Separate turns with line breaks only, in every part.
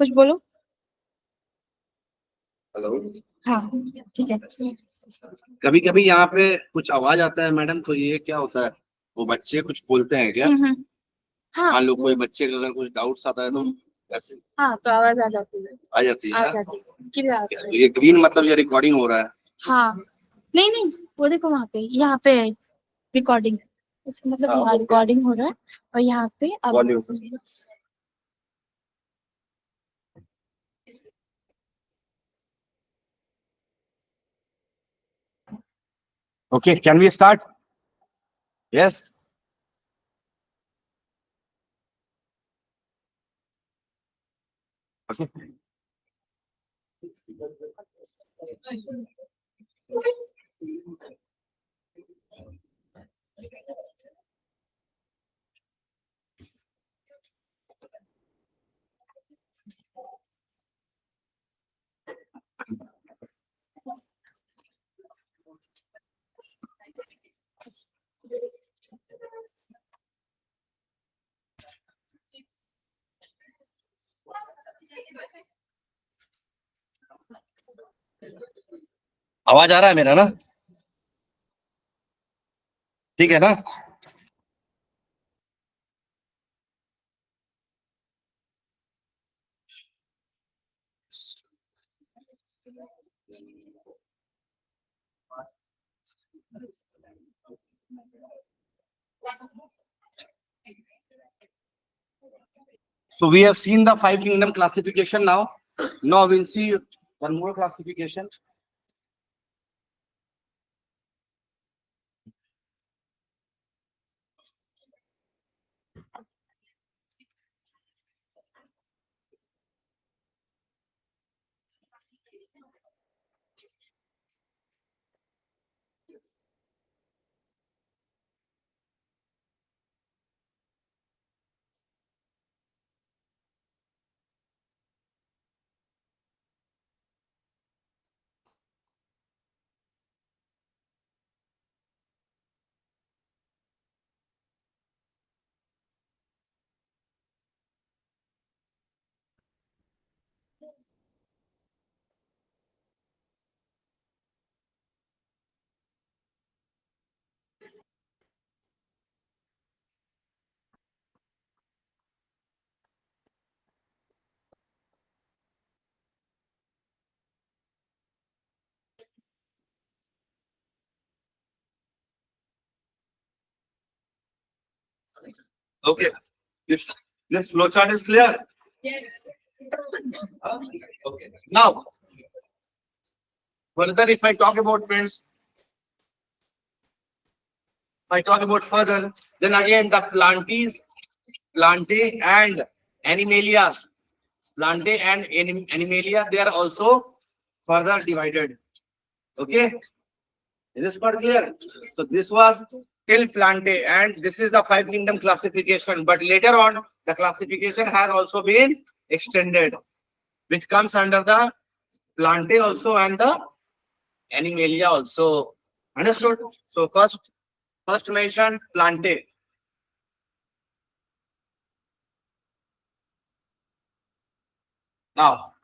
कुछ बोलो।
हेलो।
हाँ ठीक है।
कभी कभी यहाँ पे कुछ आवाज आता है मैडम, तो ये क्या होता है? वो बच्चे कुछ बोलते हैं क्या?
हाँ
मान लो कोई बच्चे का अगर कुछ डाउट्स आता है तो ऐसे
हाँ, तो आवाज आ जाती है।
आ जाती है
आ
ना?
जाती है, क्लियर आती है।
तो ये ग्रीन मतलब ये रिकॉर्डिंग हो रहा है।
हाँ नहीं नहीं, वो देखो वहाँ पे, यहाँ पे रिकॉर्डिंग, इसका मतलब यहाँ रिकॉर्डिंग हो रहा है और यहाँ पे
volume. Okay, can we start? Yes. Okay. आवाज आ रहा है मेरा ना? ठीक है ना? So we have seen the five kingdom classification now. Now we'll see one more classification. Okay, this flowchart is clear. Yes. Okay. Now, further, if I talk about friends, if I talk about further, then again the plantae and animalia, plantae and animalia, they are also further divided. Okay, is this part clear? So this was till plantae, and this is the five kingdom classification. But later on, the classification has also been extended, which comes under the plantae also and the animalia also. Understood? So first mention plantae. Now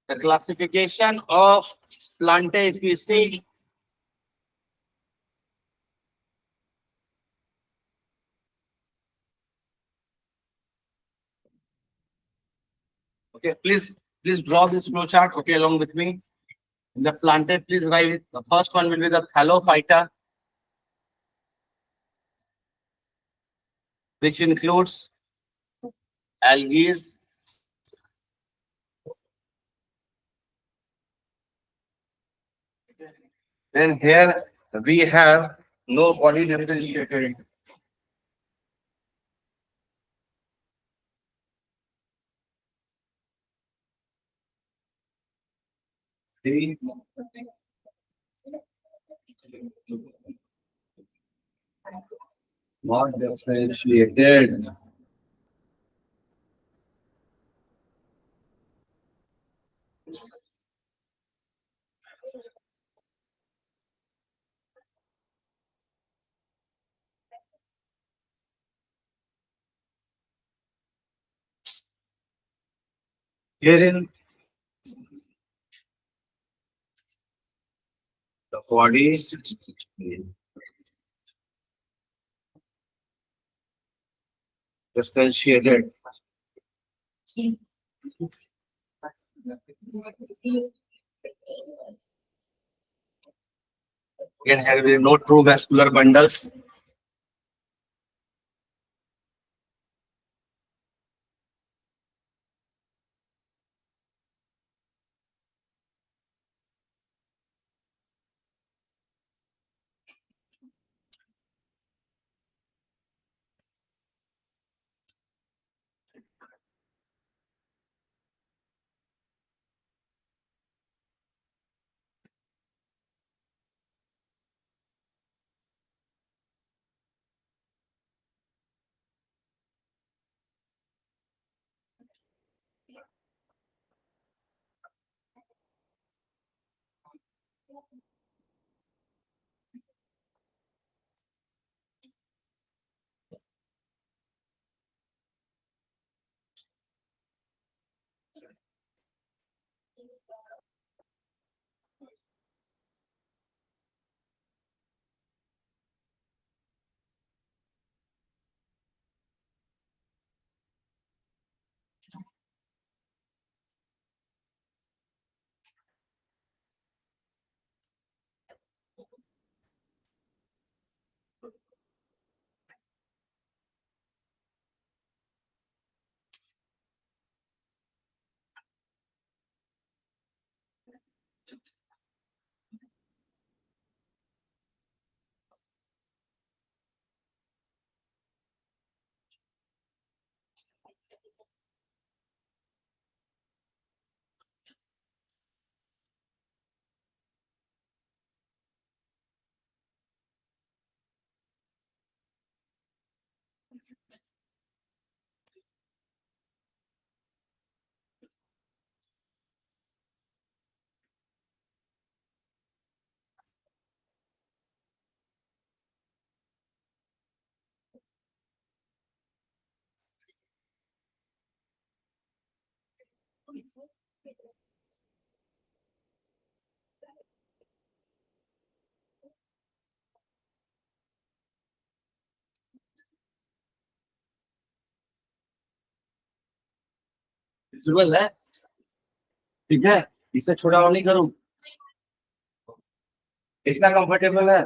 the classification of plantae, if we see, okay, please draw this flow chart, okay, along with me. In the plantae, please write it. The first one will be the thallophyta, which includes algae. Then here we have no body differentiated. See? Not differentiated. Herein, the body is substantiated. Again, here will be no true vascular bundles. Visual है ठीक है इससे छोटा और नहीं करूं इतना comfortable है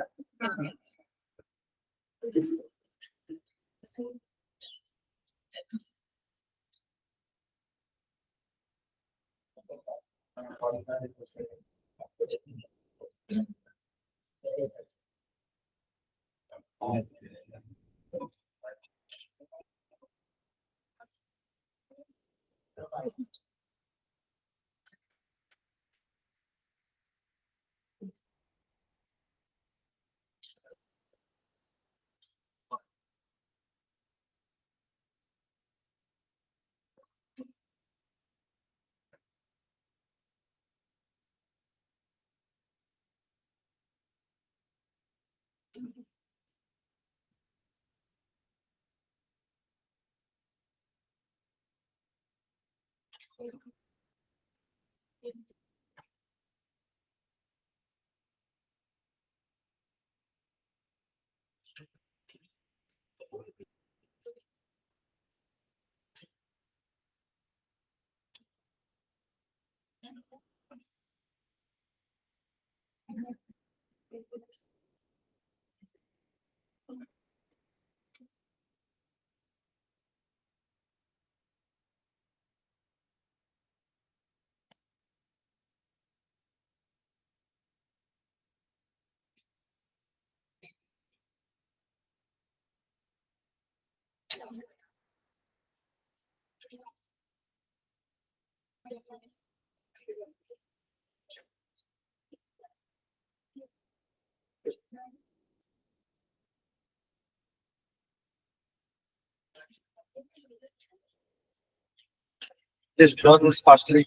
just draw this fastly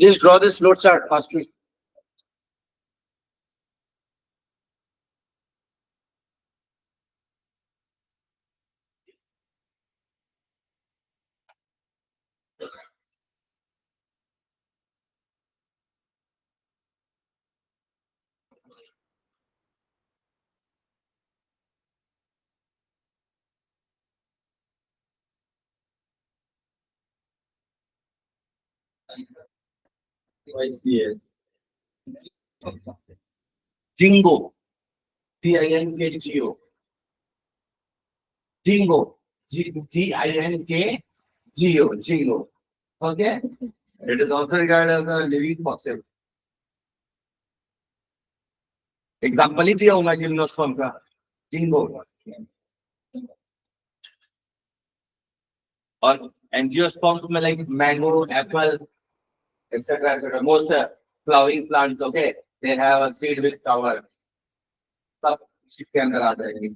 Please draw this flow chart fastly.
YCS.
Jingo. Tinko. Jingo. Jinko. Jingo. Okay. It is also regarded as a living fossil. Example ही दिया होगा जिम्नोस्पर्म का जिंगो और एंजियोस्पर्म्स में like mango apple etcetera etcetera most flowering plants okay they have a seed with flower सब इसके अंदर आ जाएंगे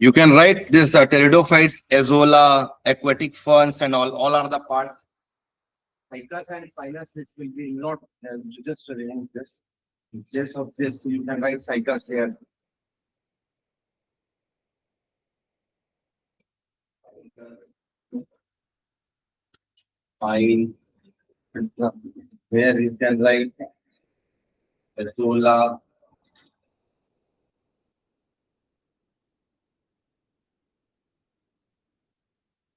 You can write this pteridophytes, azola, aquatic ferns, and all are the parts. Ficus and Pinus, this will be not just remove this. Just of this, you can write Ficus here. Pine. Where you can write azola.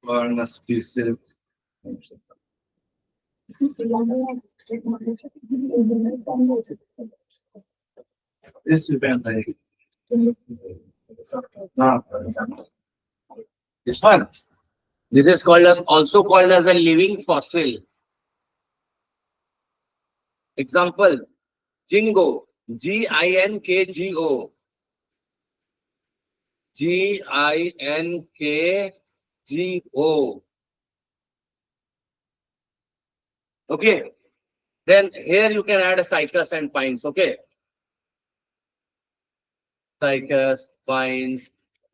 Fern species. This you can write. This one. This is called as also called as a living fossil. Example, Jingo, Ginkgo, Ginkgo. Okay, then here you can add a cycas and pines. Okay, cycas, pines,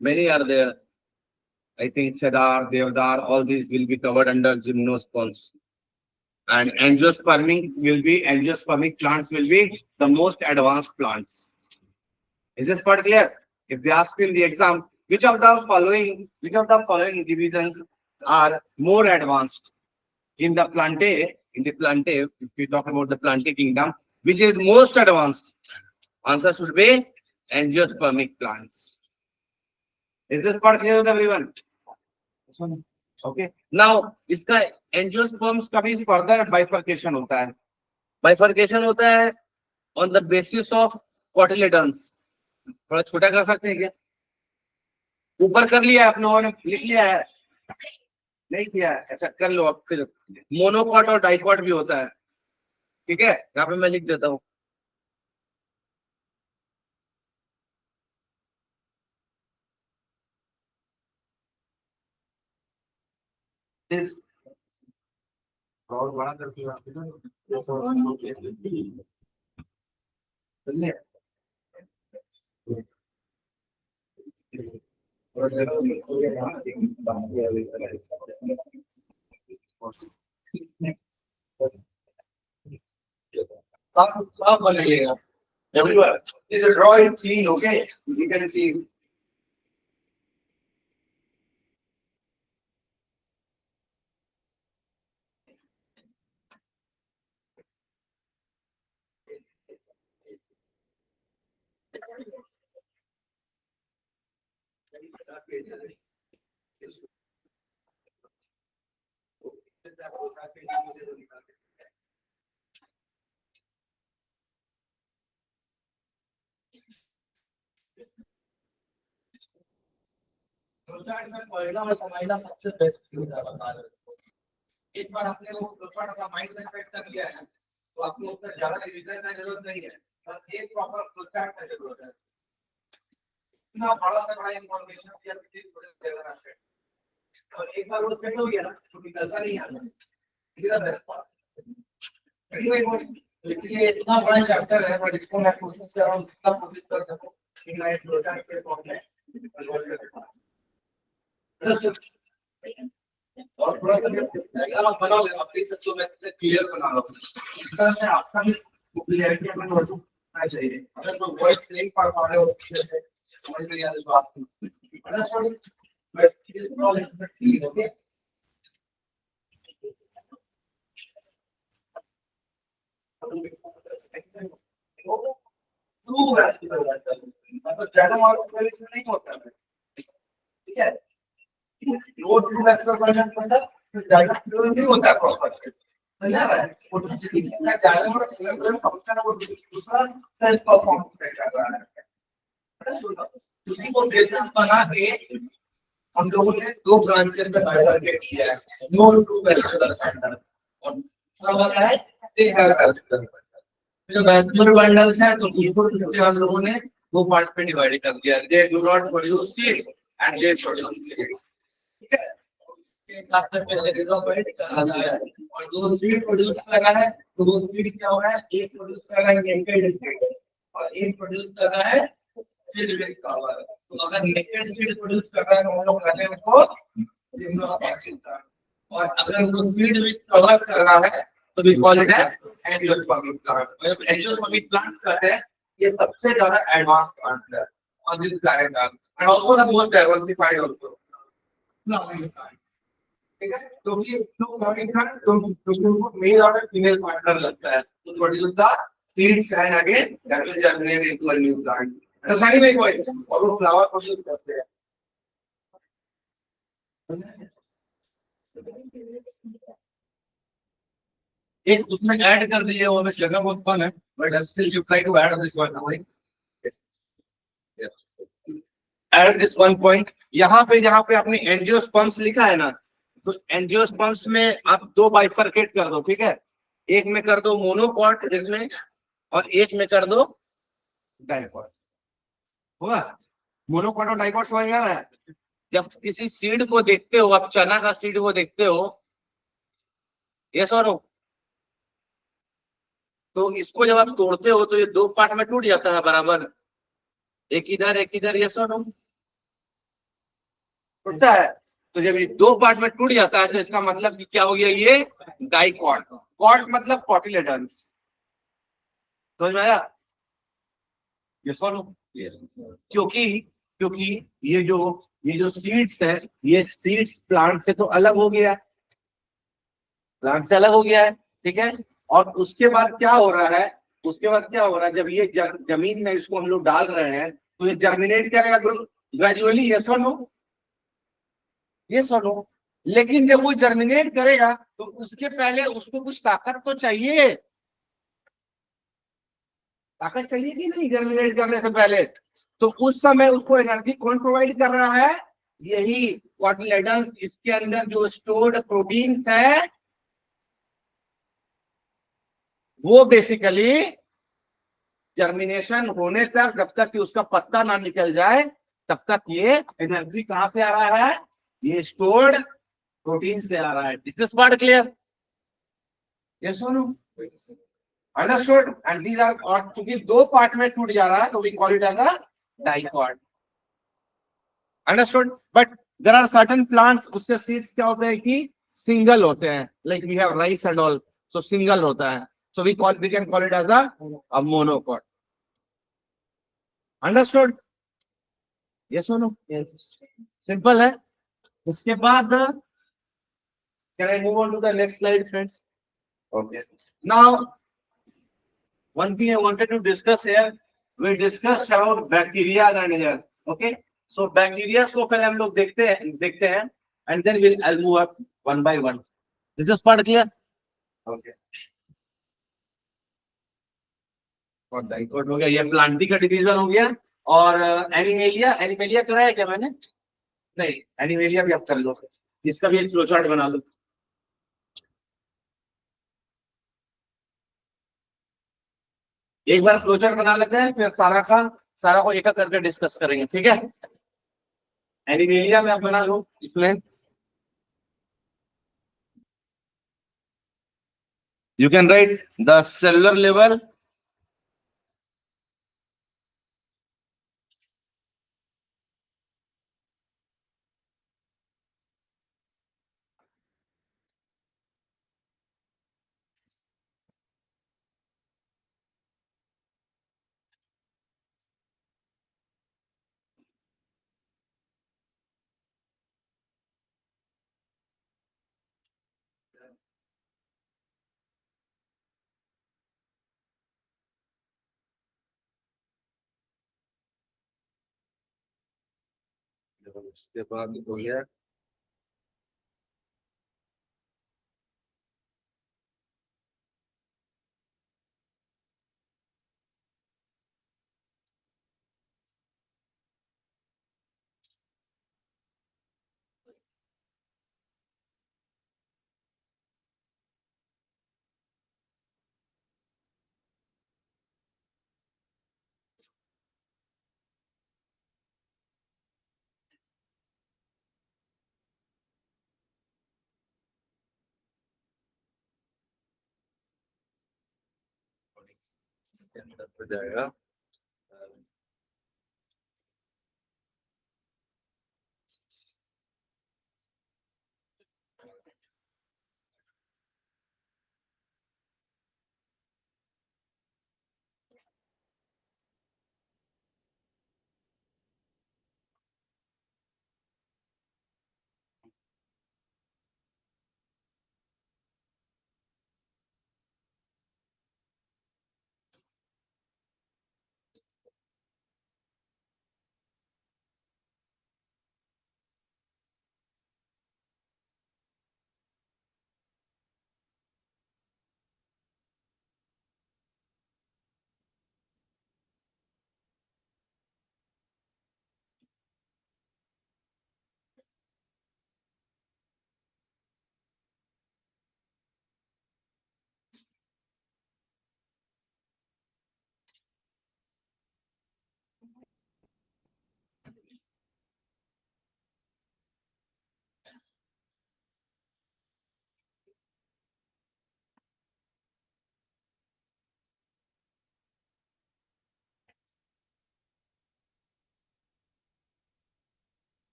many are there. I think Cedar, Devdar, all these will be covered under gymnosperms. And angiospermic plants will be the most advanced plants. Is this part clear? If they ask you in the exam, which of the following divisions are more advanced in the plantae? If we talk about the plantae kingdom, which is most advanced? Answer should be angiospermic plants. Is this part clear with everyone? Okay. Now, इसका angiosperms का भी further bifurcation होता है. Bifurcation होता है on the basis of cotyledons. थोड़ा छोटा कर सकते हैं क्या? ऊपर कर लिया आपने और लिख लिया है? नहीं किया है? अच्छा कर लो अब फिर. मोनोकॉट और डाइकॉट भी होता है. ठीक है, यहाँ पे मैं लिख देता हूँ. और बड़ा करके everywhere. This is raw and clean, okay? You can see. सबसे बेस्ट एक बार आपने वो का माइंड में सेट कर लिया है तो आपको उसका ज्यादा रिवीजन की जरूरत नहीं है. बस एक प्रॉपर फ्लोचार्ट की जरूरत है. इतना बड़ा सा बड़ा इंफॉर्मेशन या किसी थोड़े देना है और एक बार वो सेट हो गया ना तो निकलता नहीं है. इधर बेस्ट पार्ट. इसलिए इतना बड़ा चैप्टर है बट इसको मैं कोशिश कर रहा हूँ जितना कोशिश कर सकूं कि मैं फ्लोचार्ट के फॉर्म में और पूरा डायग्राम आप बना लो. अपनी सबसे मैं क्लियर बना लो. इस तरह से आपका भी क्लियरिटी अपने नोट होना चाहिए. अगर कोई वॉइस नहीं पढ़ पा रहे हो जैसे समझ में आ रही बात नहीं but it is problem feel okay. टू वेस्टिबल मतलब ज्यादा मार्क्स वाले नहीं होता है. ठीक है. रोड टू एक्स्ट्रा वर्जन मतलब सिर्फ डायग्राम क्लियर नहीं होता प्रॉपर है ना. वो इसका डायग्राम और क्लियर फंक्शन है वो दूसरा सेल्फ परफॉर्म कर रहा है. उसी को बेसिस बना के हम लोगों ने दो ब्रांचेस में बाइफरकेट किया है. नो टू वेस्टिबल बंडल और दूसरा वाला है दे हैव वेस्टिबल. जो वेस्टिबल बंडल्स हैं तो इनको हम लोगों ने दो पार्ट में डिवाइड कर दिया. They do not produce seeds and they produce seeds. ठीक है. साथ में पहले रिजोवेट कर रहा है और दो सीड प्रोड्यूस कर रहा है तो दो सीड क्या हो रहा है. एक प्रोड्यूस कर रहा है नेकेड सीड और एक प्रोड्यूस कर रहा है सीड विद कवर. तो अगर नेकेड सीड प्रोड्यूस कर रहा है तो हम लोग कहते हैं उसको जिम्नोस्पर्मिक. और अगर वो सीड विद कवर कर रहा है तो we call it as angiospermic plant. Angiospermic plant कहते हैं ये सबसे ज्यादा एडवांस प्लांट है on this planet earth and also the most diversified also. ठीक है. क्योंकि मेल और फीमेल पार्टनर लगता है तो produce the seeds and again that will germinate into a new plant. Understanding my point. और वो फ्लावर प्रोड्यूस करते हैं. एक उसमें ऐड कर दीजिए. वो जगह बहुत कम है but still you try to add this one. Add this one point. यहाँ पे आपने एंजियोस्पर्म्स लिखा है ना तो एंजियोस्पर्म्स में आप दो बाइफरकेट कर दो. ठीक है. एक में कर दो मोनोकॉट इसमें और एक में कर दो डाइकॉट. हुआ. मोनोकॉट और डाइकॉट समझ में आ रहा है. जब किसी सीड को देखते हो आप चना का सीड को देखते हो यस और नो तो इसको जब आप तोड़ते हो तो ये दो पार्ट में टूट जाता है बराबर. एक इधर यस और नो टूटता है. तो जब ये दो पार्ट में टूट जाता है तो इसका मतलब कि क्या हो गया ये डाइकॉट. कॉट मतलब कॉटिलेडन्स. समझ में आया. ये सॉल्व क्योंकि क्योंकि ये जो सीड्स है, ये सीड्स प्लांट से तो अलग हो गया, प्लांट से अलग हो गया है, ठीक है। और उसके बाद क्या हो रहा है, उसके बाद क्या हो रहा है, जब ये जमीन में इसको हम लोग डाल रहे हैं तो ये जर्मिनेट करेगा ग्रेजुअली, यस और नो, यस और नो। लेकिन जब वो जर्मिनेट करेगा तो उसके पहले उसको कुछ ताकत तो चाहिए, ताकत चाहिए कि नहीं जर्मिनेट करने से पहले। तो उस समय उसको एनर्जी कौन प्रोवाइड कर रहा है, यही कोटिलेडन्स, इसके अंदर जो स्टोर्ड प्रोटीन्स है वो बेसिकली जर्मिनेशन होने तक, जब तक कि उसका पत्ता ना निकल जाए तब तक ये एनर्जी कहां से आ रहा है, ये स्टोर्ड प्रोटीन से आ रहा है। Is this part clear, yes और no, understood. And these are, और चूंकि दो पार्ट में टूट जा रहा है तो we call it as a dicot, understood. But there are certain plants, उसके सीड्स क्या होते हैं कि सिंगल होते हैं, like we have rice and all, so single होता है, so we can call it as a monocot, understood, yes और नो, यस, सिंपल है। उसके बाद can I move on to the next slide friends, okay. Now one thing I wanted to discuss here, we discussed about bacteria and here. Okay, so bacteria को पहले हम लोग देखते हैं and then I'll move up one by one. Is this part clear? Okay. और dicot हो गया, ये प्लांटी का डिवीजन हो गया। और एनिमेलिया, एनिमेलिया कराया क्या मैंने, नहीं, एनिमेलिया भी आप कर लो, इसका भी एक फ्लो चार्ट बना लो। एक बार फ्लो चार्ट बना लेते हैं, फिर सारा को एक एक करके डिस्कस करेंगे, ठीक है। एनिमेलिया में आप बना लो, इसमें you can write the cellular level, उसके बाद हो गया इसके अंदर हो जाएगा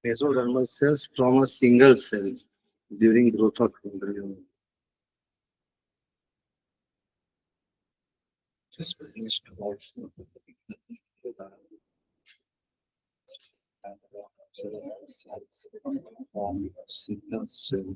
Mesodermal cells from a single cell during growth of embryo. Just finished about cells from single cell.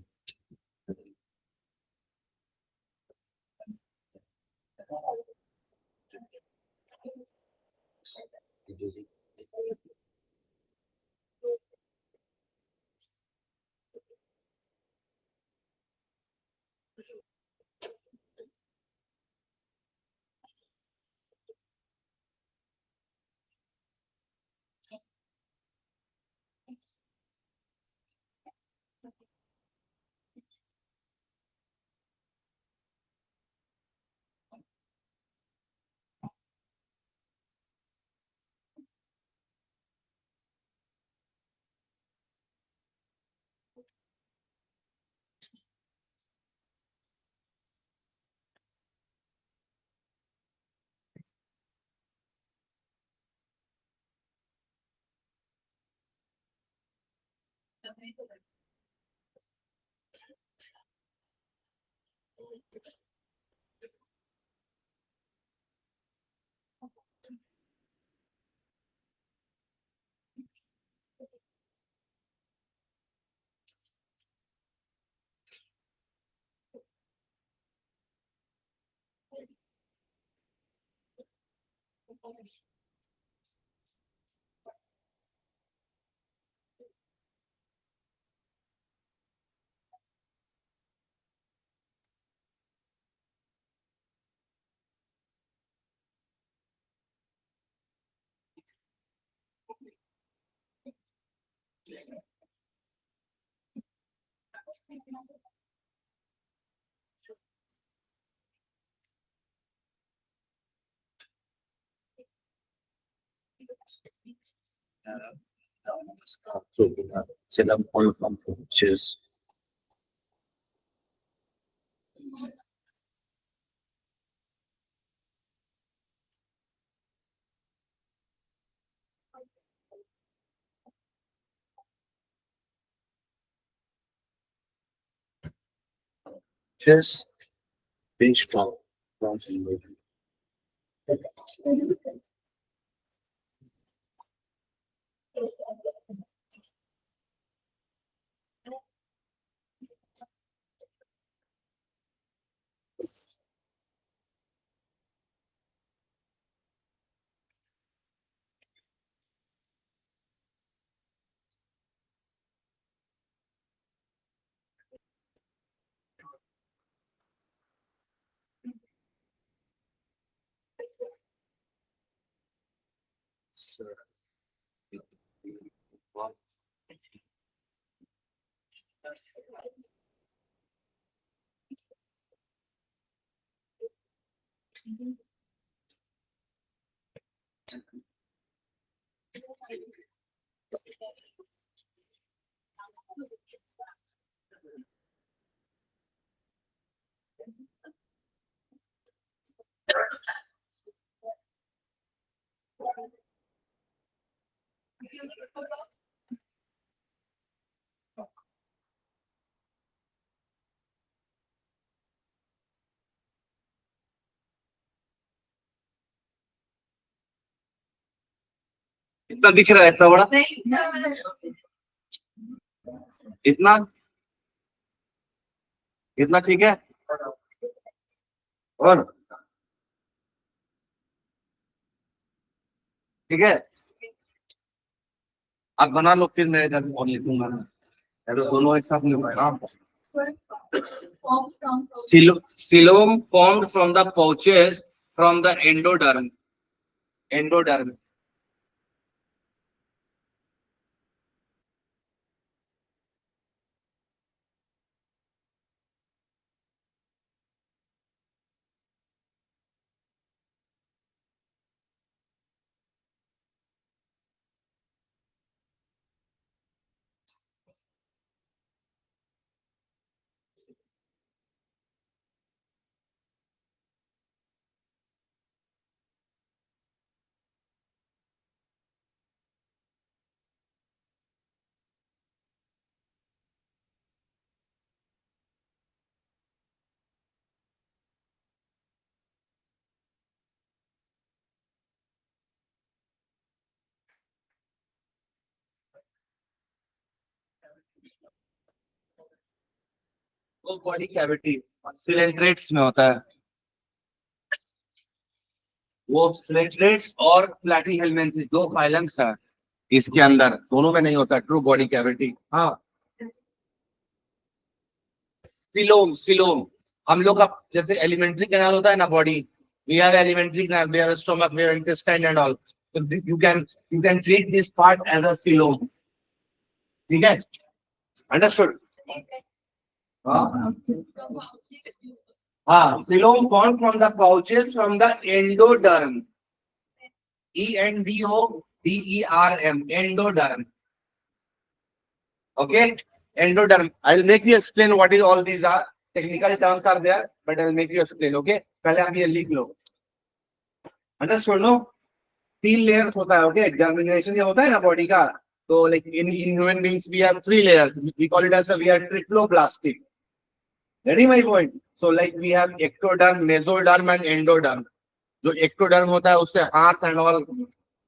Setup all from features. Just pinch top from embryo. So, इतना दिख रहा है इतना बड़ा इतना इतना ठीक है और ठीक है आप बना लो फिर मैं जाके फोन लिखूंगा या तो दोनों एक साथ नहीं हो पाएगा Coelom formed from the pouches from the endoderm. Endoderm. वो बॉडी कैविटी सिलेंट्रेट्स में होता है, वो सिलेंट्रेट्स और प्लैटी हेलमेंथिस दो फाइलम्स है इसके अंदर, दोनों में नहीं होता ट्रू बॉडी कैविटी। हाँ, सिलोम, सिलोम हम लोग का जैसे एलिमेंट्री कैनाल होता है ना body, we have alimentary canal, we have stomach, we have intestine and all, you can treat this part as a coelom, ठीक है, अंडरस्टूड। हाँ हाँ, coelom form from the pouches from the endoderm, ENDODERM, endoderm. Okay, endoderm. I'll make you explain what is all these are. Technical terms are there, but I'll make you explain. Okay, पहले आप ये लिख लो। Understood? No? 3 layers होता है। Okay, germination ये होता है ना बॉडी का, तो like in human beings we have 3 layers. We call it as we are triploblastic. Ready my point? So like we have ectoderm, mesoderm and endoderm. जो ectoderm होता है उससे हाथ and all,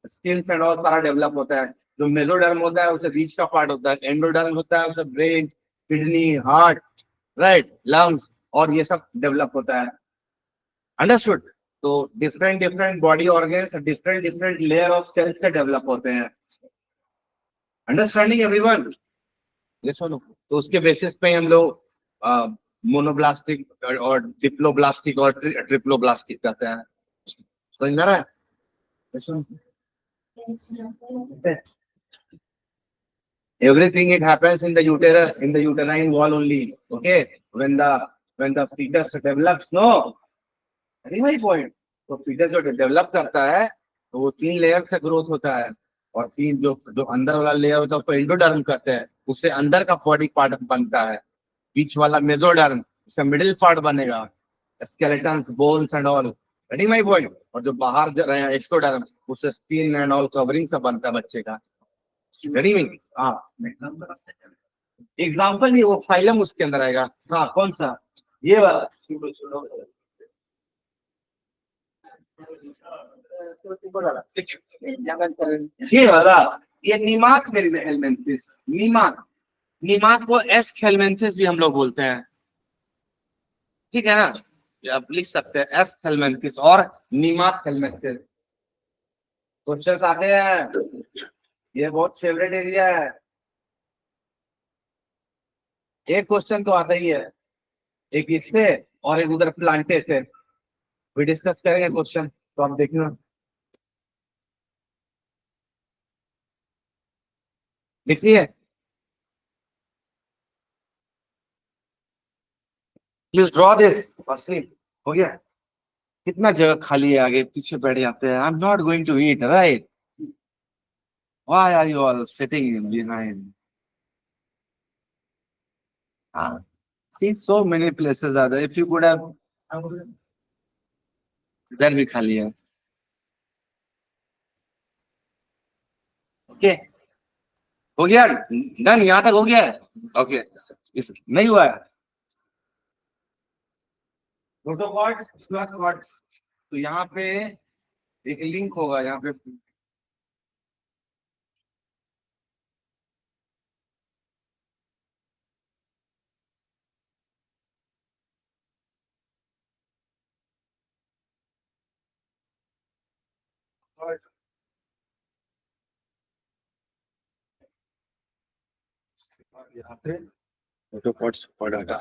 skins and all सारा develop होता है। जो mesoderm होता है उससे बीच का पार्ट होता है, एंडोडर्म होता है उससे brain, kidney, heart, right, lungs और ये सब डेवलप होता है। अंडरस्टूड? तो different different body organs different different layer of cells से डेवलप होते हैं। Understanding everyone? ये सुनो, तो उसके बेसिस पे हम लोग मोनोब्लास्टिक और डिप्लोब्लास्टिक और ट्रिप्लोब्लास्टिक कहते हैं। तो समझ रहा है? Everything it happens in the uterus, in the uterine wall only. Okay, when the fetus develops, no, that is my point. तो fetus जो develop करता है तो वो 3 लेयर से ग्रोथ होता है, और 3 जो जो अंदर वाला लेयर होता है उसको एंडोडर्म करते हैं, उससे अंदर का बॉडी पार्ट बनता है। बीच वाला मेसोडर्म, उससे मिडिल पार्ट बनेगा, skeletons, bones and all. That my point. और जो बाहर एक्टोडर्म, उससे स्किन एंड ऑल कवरिंग सब बनता है बच्चे का। रेडी में? हाँ, एग्जाम्पल नहीं, वो फाइलम उसके अंदर आएगा। हाँ, कौन सा? ये वाला, ये वाला, ये निमाक हेलमेंथिस, निमाक, निमाक को एस हेलमेंथिस भी हम लोग बोलते हैं, ठीक है ना? ये आप लिख सकते हैं एस हेलमेंथिस और निमाक हेलमेंथिस। क्वेश्चंस आते हैं, ये बहुत फेवरेट एरिया है। एक क्वेश्चन तो आता ही है, एक इससे और एक उधर प्लांटे से। भी डिस्कस करेंगे क्वेश्चन, तो आप देखना। देखिए, प्लीज ड्रॉ दिस फर्स्टली। हो गया? कितना जगह खाली है, आगे पीछे बैठ जाते हैं। I am not going to eat, right? Why are you all sitting behind? See, so many places are there. If you could have, इधर भी खाली है। ओके, हो गया डन, यहाँ तक हो गया है। ओके, इस नहीं हुआ है प्रोटोकॉर्ड्स प्लस कॉर्ड्स, तो यहाँ पे एक लिंक होगा यहाँ पे। यहाँ पे प्रोटोकॉर्ड्स पढ़ा।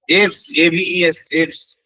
Apes, ABES, apes.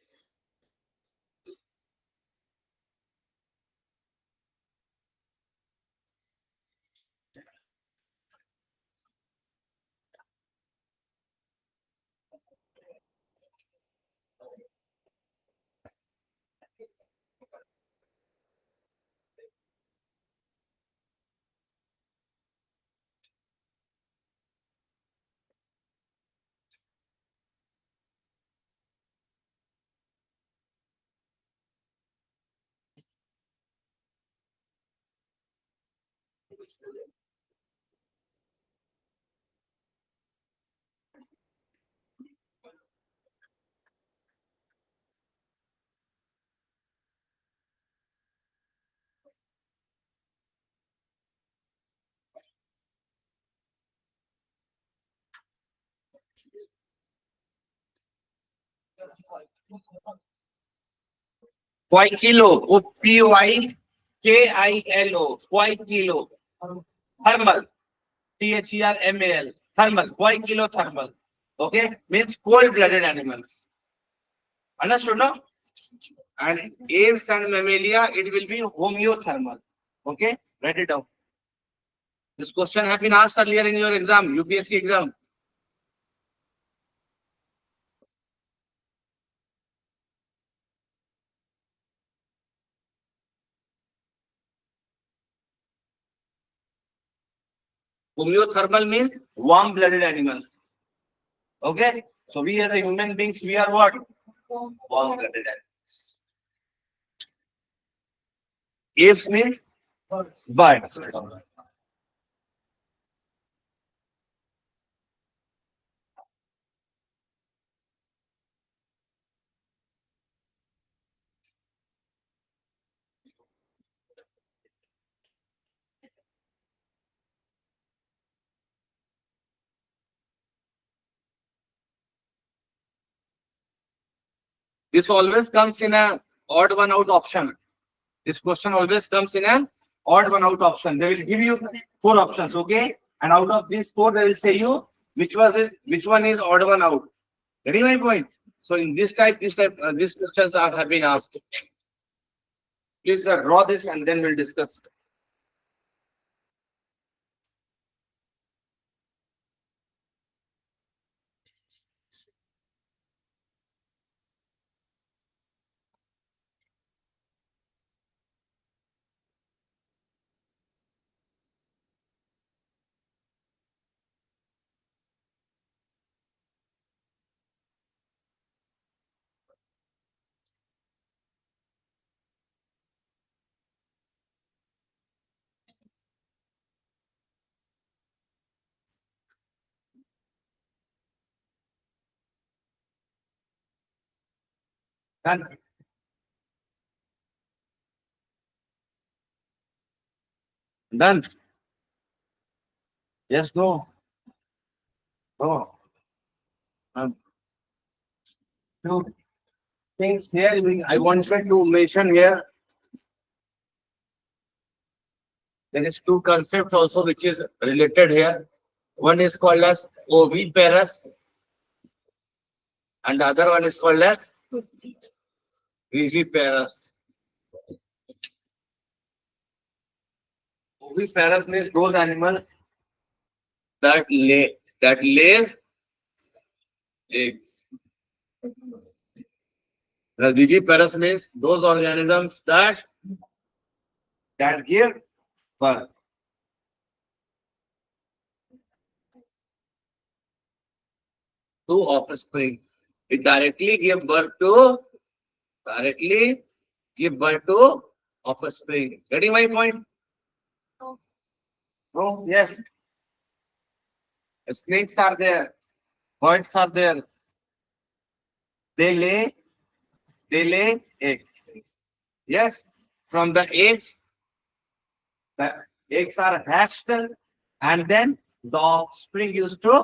Pi kilo, P-Y-K-I-L-O, pi kilo. Thermal, Thermal, thermal, pi kilo thermal. Okay, means cold-blooded animals. Understood now? And apes and mammalia, it will be homeothermal. Okay, write it down. This question has been asked earlier in your exam, UPSC exam. Homeothermal means warm-blooded animals. Okay, so we as a human beings, we are what? Warm-blooded animals. Apes means birds. This always comes in a odd one out option. This question always comes in an odd one out option. They will give you four options, okay? And out of these four, they will say you which one is odd one out. Getting my point? So in these questions have been asked. Please draw this and then we'll discuss. Done. Done. Yes, no. No. Two things here I wanted to mention here. There is two concepts also which is related here. One is called as oviparous and the other one is called as viviparous. Oviparous means those animals that lays eggs. The viviparous means those organisms that give birth. To offspring. It directly give birth to offspring. Getting my point? No? Yes. Snakes are there. Birds are there. They lay eggs. Yes. From the eggs are hatched and then the offspring used to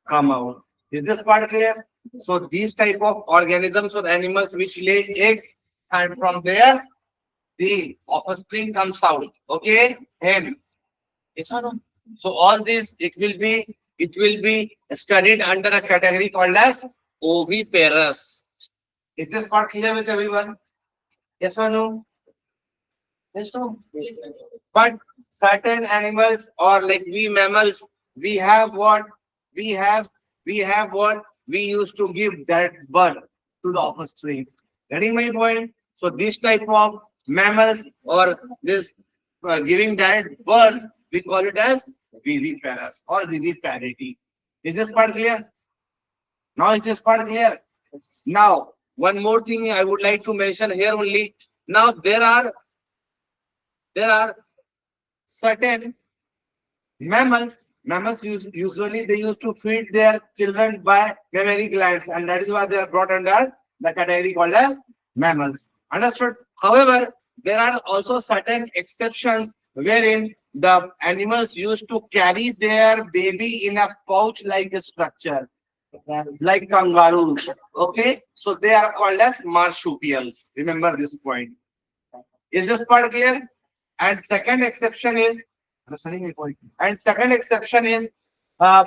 come out. Is this part clear? So these type of organisms or animals which lay eggs and from there the offspring comes out. Okay? Hen. Yes or no? So all this it will be studied under a category called as oviparous. Is this part clear with everyone? Yes or no? Yes or no? But certain animals or like we mammals, we have what we have we have what we used to give that birth to the offspring. Getting my point? So this type of mammals or this giving that birth, we call it as viviparous or viviparity. Is this part clear? Now is this part clear? Now one more thing I would like to mention here only. Now there are certain mammals usually they used to feed their children by mammary glands, and that is why they are brought under the category called as mammals. Understood? However, there are also certain exceptions wherein the animals used to carry their baby in a pouch-like structure, like kangaroos. Okay, so they are called as marsupials. Remember this point. Is this part clear? And second exception is uh,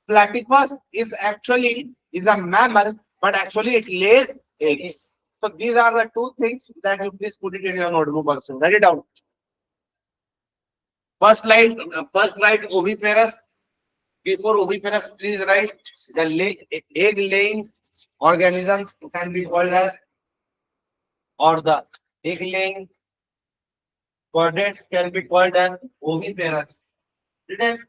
platypus is a mammal, but actually it lays eggs. So these are the two things that you please put it in your notebook also. Write it down. First write oviparous. Before oviparous, please write the egg laying organisms can be called as, or the egg laying chordates can be called as oviparous. Written.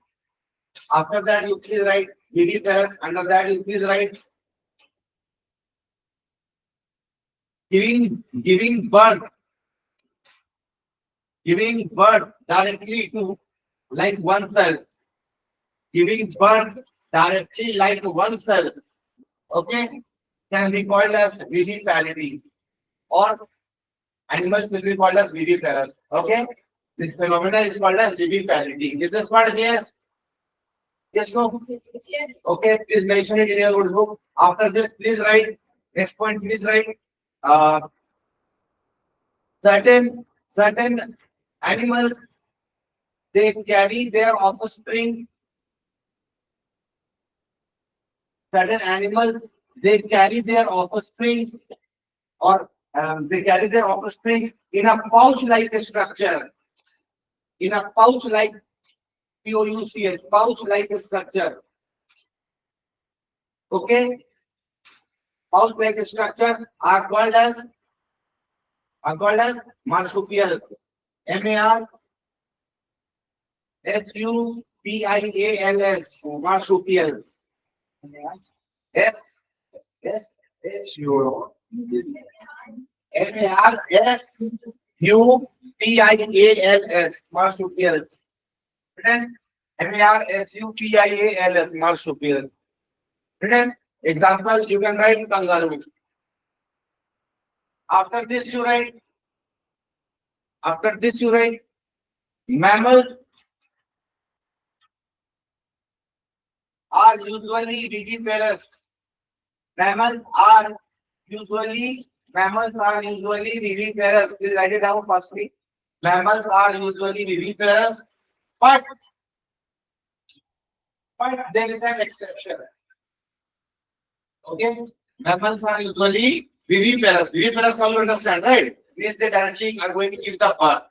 After that, you please write viviparous. Under that, you please write giving birth directly to like one cell. Giving birth directly like one cell. Okay, can be called as viviparity, or animals will be called as viviparous. Okay, this phenomenon is called as viviparity. Is this part here? Yes, no? Yes. Okay, please mention it in your notebook. After this, please write. Next point, please write. Uh, certain animals they carry their offspring. Certain animals they carry their offspring or they carry their offspring in a pouch-like structure. In a pouch-like pouch, pouch-like structure. Okay, pouch-like structure are called as marsupials. marsupials. Marsupials. S S H U marsupials. Marsupials. Written marsupials. Marsupial. Written. Example, you can write kangaroo. After this you write mammals are usually viviparous. Mammals are usually viviparous. Please write it down firstly. Mammals are usually viviparous, but there is an exception. Okay, mammals are usually viviparous. Viviparous, how you understand, right? Means they directly are going to give the birth.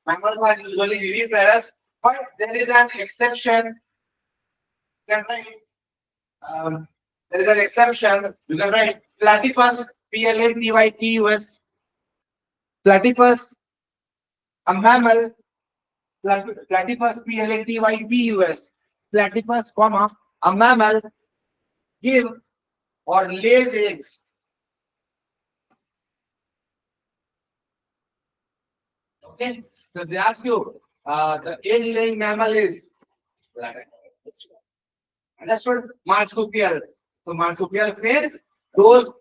Mammals are usually viviparous, But there is an exception. You can write, there is an exception. You can write platypus, platypus, platypus, a mammal, platypus, platypus, platypus, comma, a mammal, give or lays eggs. Okay, so they ask you, the egg-laying mammal is understood? Marsupials. So marsupials means those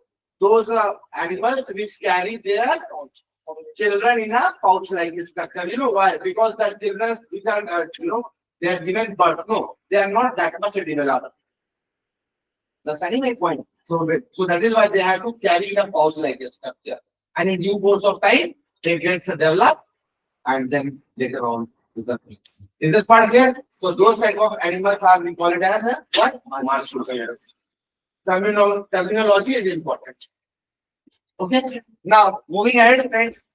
animals which carry their children in a pouch-like structure. You know why? Because the children which are they are given birth. No, they are not that much developed. Understanding my point? So that is why they have to carry the pouch-like structure. And in due course of time, they get developed and then later on is this part clear? So those type of animals are we call it as what? Marsupials. Terminology is important. Okay. Now moving ahead, friends.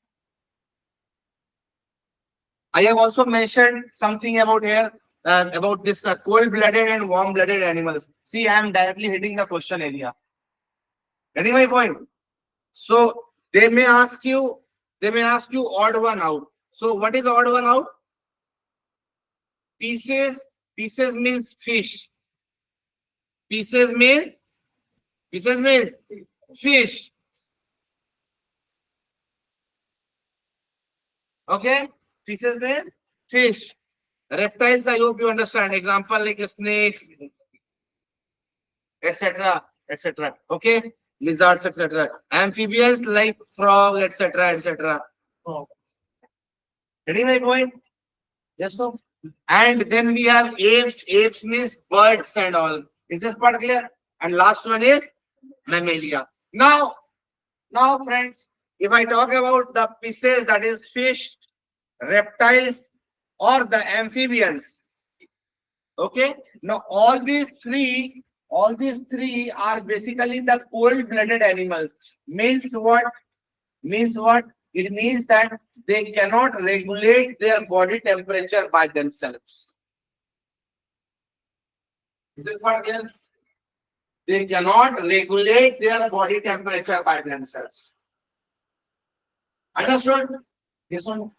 I have also mentioned something about here about this cold-blooded and warm-blooded animals. See, I am directly hitting the question area. Getting my point? So they may ask you odd one out. So what is odd one out? Pieces means fish. Pieces means fish. Okay? Pieces means fish. Reptiles, I hope you understand. Example like snakes, etc. etc. Okay? Lizards, etc. Amphibians like frog, etc. etc. Getting my point? Yes, so. And then we have apes. Apes means birds and all. Is this part clear? And last one is mammalia. Now, friends, if I talk about the pieces, that is fish, reptiles, or the amphibians. Okay. Now all these three are basically the cold-blooded animals. Means what? It means that they cannot regulate their body temperature by themselves. Is this part clear? They cannot regulate their body temperature by themselves. Understood? This one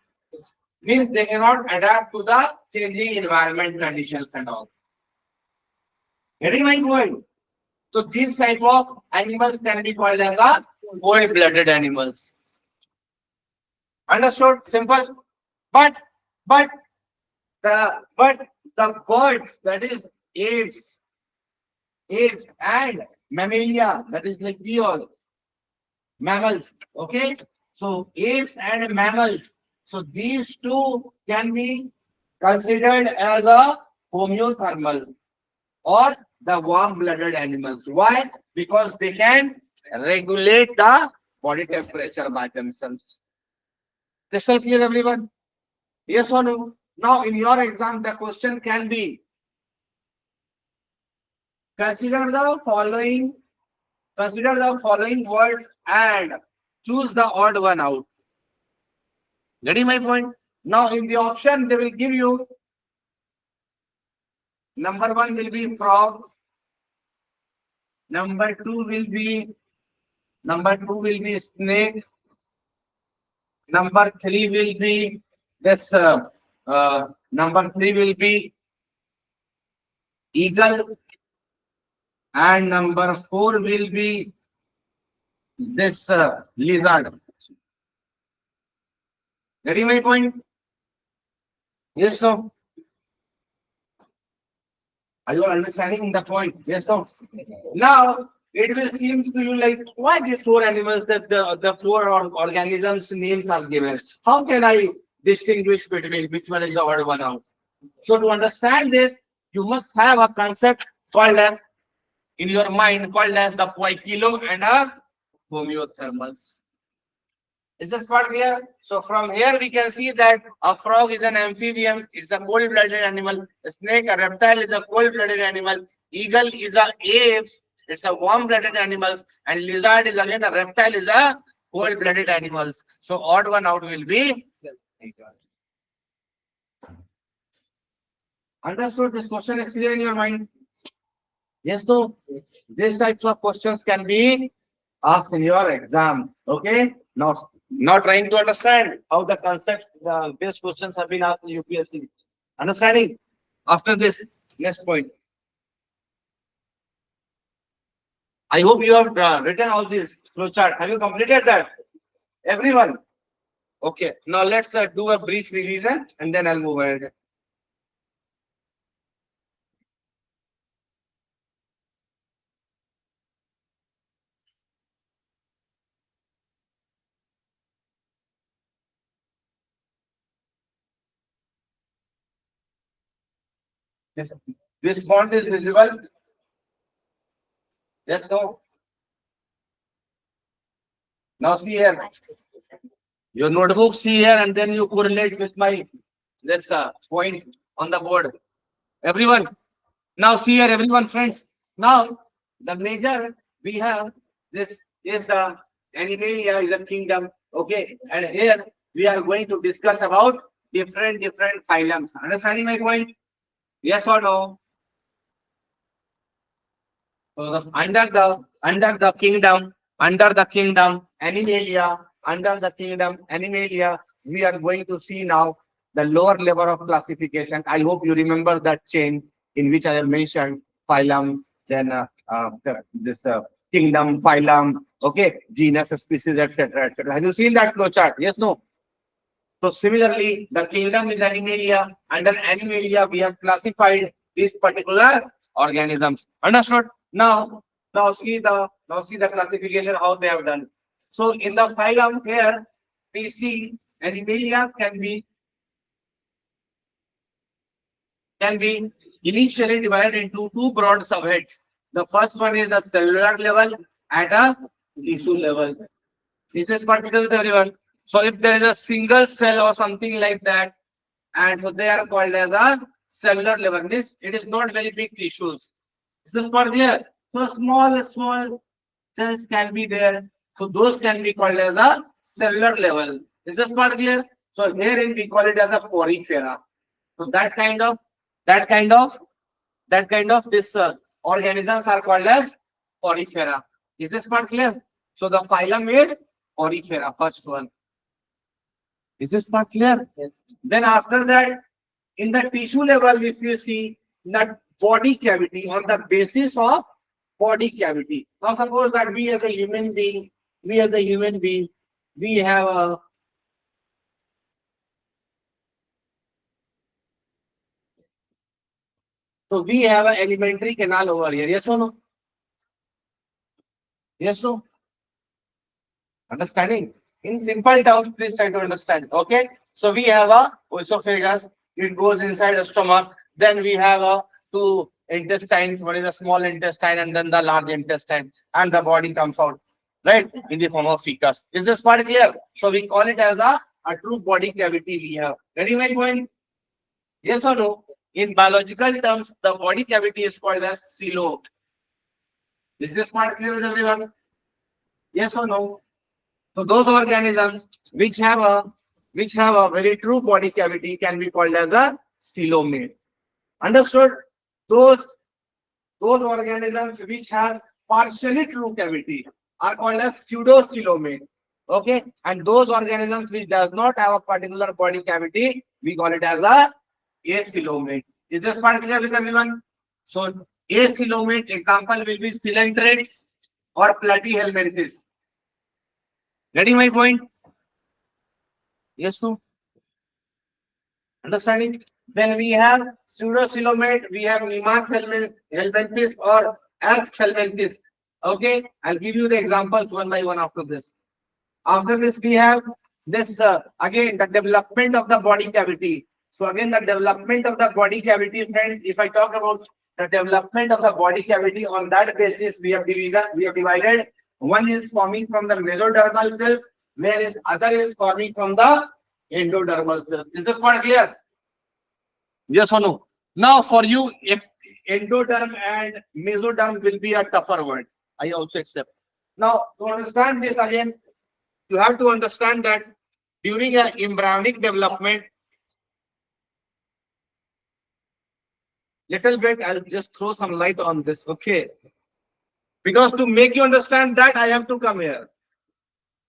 means they cannot adapt to the changing environment conditions and all. Getting my point? So these type of animals can be called as a cold-blooded animals. Understood? Simple. But the birds, that is apes and mammalia, that is like we all mammals. Okay. So apes and mammals. So these two can be considered as a homeothermal or the warm-blooded animals. Why? Because they can regulate the body temperature by themselves. This is clear, everyone? Yes or no? Now, in your exam, the question can be: consider the following words and choose the odd one out. Getting my point? Now, in the option, they will give you number one will be frog. Number two will be snake. Number three will be this. Number three will be eagle, and number four will be this lizard. Getting my point? Yes, so. Are you understanding the point? Yes, so. Now, it will seem to you like, why these four animals that the four organisms names are given? How can I distinguish between which one is the odd one out? So to understand this, you must have a concept called as, in your mind, called as the poikilo and a homeothermals. Is this part clear? So from here we can see that a frog is an amphibian, it's a cold-blooded animal. A snake, a reptile, is a cold-blooded animal. Eagle is a apes, it's a warm-blooded animals. And lizard is again a reptile, is a cold-blooded animals. So odd one out will be eagle. Understood? This question is clear in your mind? Yes, no? These types of questions can be asked in your exam. Okay? Now trying to understand how the concepts, the base questions have been asked in UPSC. Understanding? After this, next point. I hope you have written all this flowchart. Have you completed that? Everyone? Okay. Now let's do a brief revision and then I'll move ahead. This, this font is visible. Yes, no. Now see here. Your notebook see here and then you correlate with my this point on the board. Everyone. Now see here, everyone, friends. Now the major we have this is the Animalia is a kingdom. Okay, and here we are going to discuss about different phylums. Understanding my point? Yes or no? So under the kingdom, Animalia, we are going to see now the lower level of classification. I hope you remember that chain in which I have mentioned phylum, then this kingdom, phylum, okay, genus, species, etc., etc. Have you seen that flowchart? Yes, no. So similarly, the kingdom is Animalia. Under Animalia, we have classified these particular organisms. Understood? Now see the classification how they have done. So in the phylum here, we see Animalia can be initially divided into two broad subheads. The first one is the cellular level at a tissue level. This is particular with everyone. So if there is a single cell or something like that, and so they are called as a cellular level. This it is not very big tissues. Is this part clear? So small cells can be there. So those can be called as a cellular level. Is this part clear? So herein we call it as a porifera. So that kind of this organisms are called as porifera. Is this part clear? So the phylum is porifera, first one. Is this part clear? Yes. Then after that, in the tissue level, if you see that body cavity on the basis of body cavity. Now suppose that we as a human being, we have a so we have an alimentary canal over here. Yes or no? Yes or no? Understanding? In simple terms, please try to understand. Okay. So we have a esophagus. It goes inside the stomach. Then we have a two intestines. One is a small intestine and then the large intestine. And the body comes out, right, in the form of fetus. Is this part clear? So we call it as a true body cavity we have. Ready my point? Yes or no? In biological terms, the body cavity is called as coelom. Is this part clear with everyone? Yes or no? So those organisms which have a very true body cavity can be called as a coelomate. Understood? Those those organisms which have partially true cavity are called as pseudocoelomate. Okay, and those organisms which does not have a particular body cavity, we call it as a acoelomate. Is this part clear with everyone? So acoelomate example will be coelentrates or platyhelminthes. Getting my point? Yes, no? Understanding? Then we have pseudocoelomate, we have helminthes or helminthes. Okay, I'll give you the examples one by one after this. After this, we have this again the development of the body cavity. So again, the development of the body cavity, friends. If I talk about the development of the body cavity, on that basis, we have divided. One is forming from the mesodermal cells, whereas other is forming from the endodermal cells. Is this part clear? Yes or no? Now for you, if endoderm and mesoderm will be a tougher word. I also accept. Now to understand this again, you have to understand that during an embryonic development, little bit. I'll just throw some light on this. Okay. Because to make you understand that, I have to come here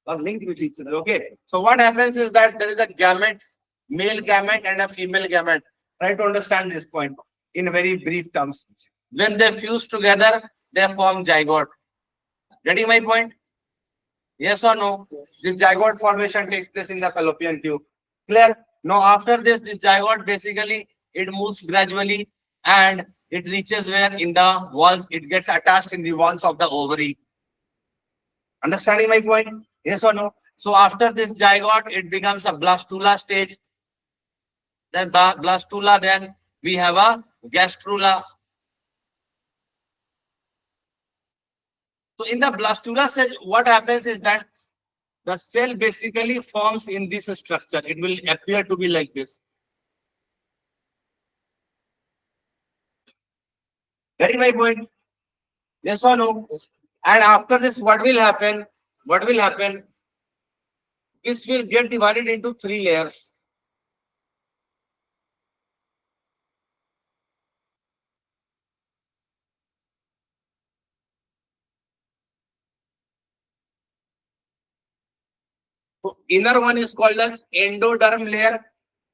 or link with each other. Okay. So what happens is that there is a gametes, male gamete and a female gamete. Try to understand this point in very brief terms. When they fuse together, they form zygote. Getting my point? Yes or no? This zygote formation takes place in the fallopian tube. Clear? Now after this, this zygote basically it moves gradually and it reaches where in the walls, it gets attached in the walls of the ovary. Understanding my point? Yes or no? So after this zygote, it becomes a blastula stage. Then blastula, then we have a gastrula. So in the blastula stage, what happens is that the cell basically forms in this structure. It will appear to be like this. Getting my point? Yes or no? And after this, what will happen? What will happen? This will get divided into 3 layers. So inner one is called as endoderm layer,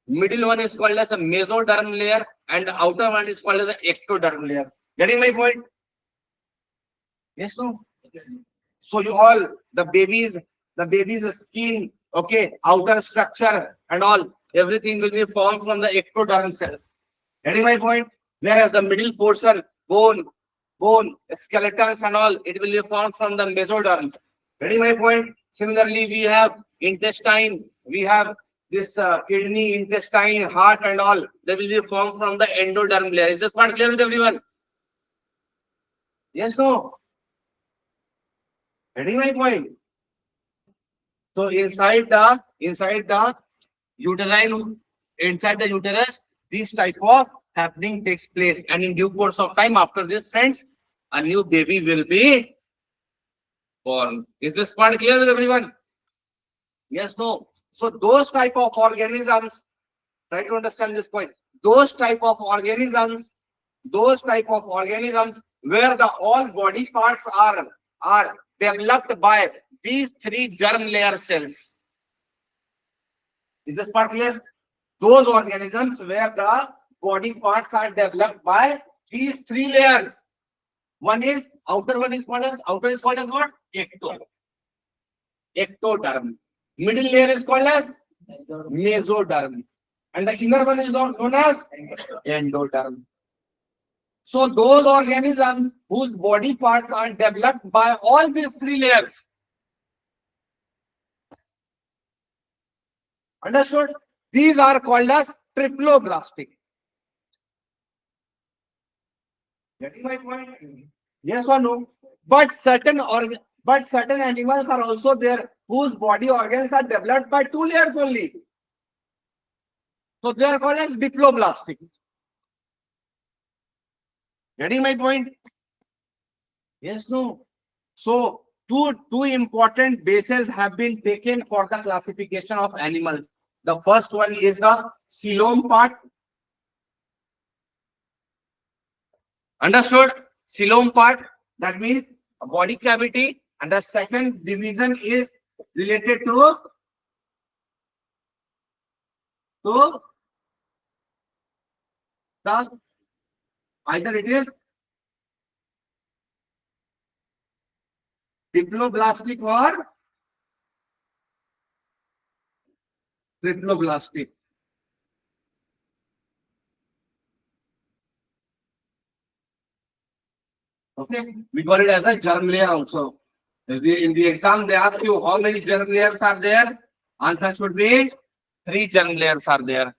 middle one is called as a mesoderm layer, and the outer one is called as the ectoderm layer. Getting my point? Yes, no? So you all, the baby's skin, okay, outer structure and all, everything will be formed from the ectoderm cells. Getting my point? Whereas the middle portion, bone, skeletons and all, it will be formed from the mesoderm. Getting my point? Similarly, we have intestine, we have this kidney, intestine, heart and all, they will be formed from the endoderm layer. Is this part clear with everyone? Yes, no? Getting my point? So uterine, inside the uterus, this type of happening takes place, and in due course of time, after this, friends, a new baby will be born. Is this part clear with everyone? Yes, no. So those type of organisms, try to understand this point. Those type of organisms where the all body parts are developed by these 3 germ layer cells. Is this part clear? Those organisms where the body parts are developed by these 3 layers. One is outer one is called as what? Ectoderm. Middle layer is called as mesoderm. And the inner one is known as endoderm. So those organisms whose body parts are developed by all these 3 layers. Understood? These are called as triploblastic. Getting my point? Yes or no? But certain animals are also there whose body organs are developed by 2 layers only. So they are called as diploblastic. Getting my point? Yes, no. So two important bases have been taken for the classification of animals. The first one is the coelom part. Understood? Coelom part, that means a body cavity, and the second division is related to the either it is diploblastic or triploblastic. Okay, we call it as a germ layer also. In the exam, they ask you how many germ layers are there. Answer should be 3 germ layers are there.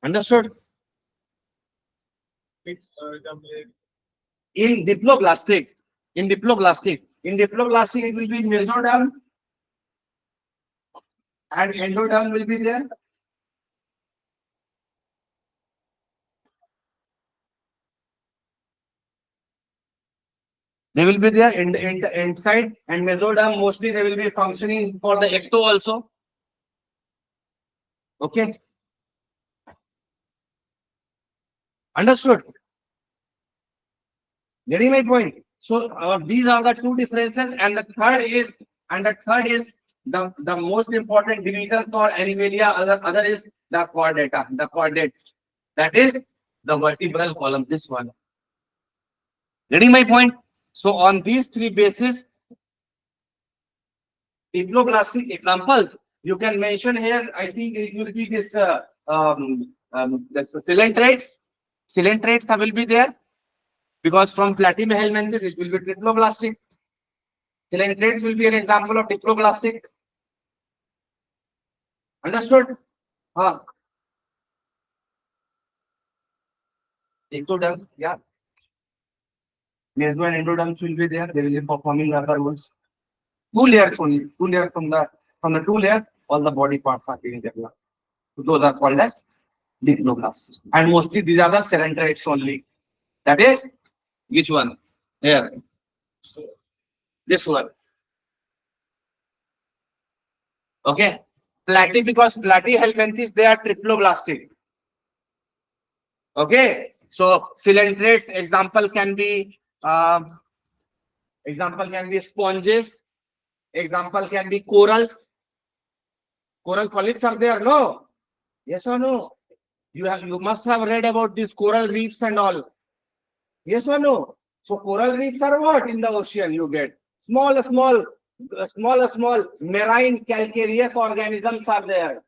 Understood?
Which term layer?
In diploblastic, it will be mesoderm and endoderm will be there. They will be there in the inside, and mesoderm mostly they will be functioning for the ecto also. Okay. Understood? Getting my point? So these are the two differences, and the third is the most important division for animalia. Other is the chordata, the chordates. That is the vertebral column. This one. Getting my point? So on these three bases, diploblastic examples you can mention here. I think it will be this this coelentrates. Coelentrates will be there because from platyhelminthes it will be triploblastic. Coelentrates will be an example of diploblastic. Understood? Huh. Ectoderm, yeah. Meso and endoderms will be there. They will be performing other roles. Two layers only. Two layers from the 2 layers, all the body parts are getting developed. So those are called as diploblasts. And mostly these are the coelentrates only. That is which one? Here. This one. Okay. Because platyhelminthes they are triploblastic. Okay. So coelentrates example can be sponges. Example can be corals. Coral polyps are there, no? Yes or no? You must have read about these coral reefs and all. Yes or no? So coral reefs are what in the ocean you get? Small marine calcareous organisms are there,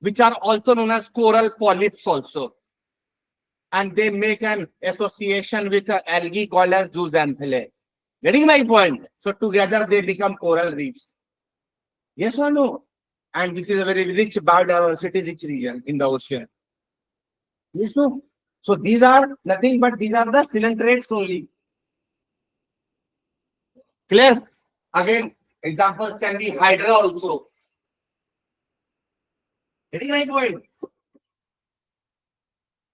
which are also known as coral polyps also. And they make an association with an algae called as zooxanthellae. Getting my point? So together they become coral reefs. Yes or no? And which is a very rich biodiversity rich region in the ocean. Yes, no? So these are nothing but these are the coelentrates only. Clear? Again, examples can be hydra also. Getting my point?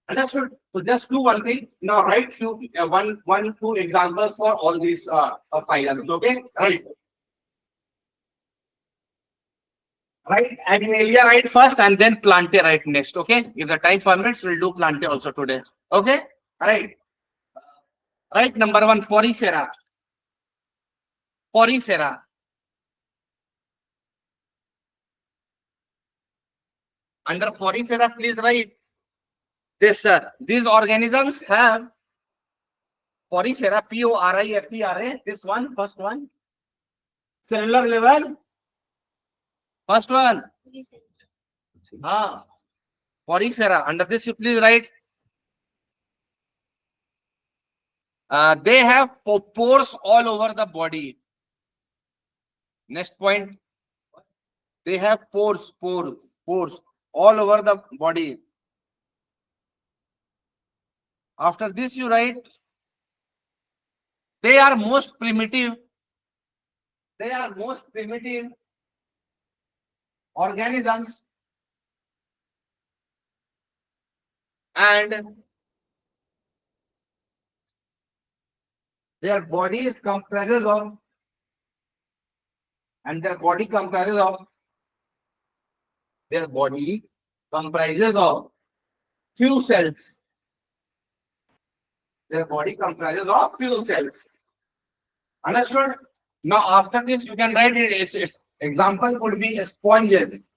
Understood? So just do one thing. Now write two examples for all these phylums. Okay? Right. Right, Animalia right first and then Plante right next. Okay, if the time permits, we'll do Plante also today. Okay, right. Right, number one, Porifera. Porifera. Under Porifera, please write this. These organisms have Porifera, Porifera. This one, first one. Cellular level. First one. Porifera. Under this, you please write. They have pores all over the body. Next point. They have pores all over the body. After this, you write. They are most primitive. They are most primitive organisms, and their body is comprises of, and their body comprises of, their body comprises of few cells. Their body comprises of few cells. Understood? Now, after this, you can write it. Its example could be sponges.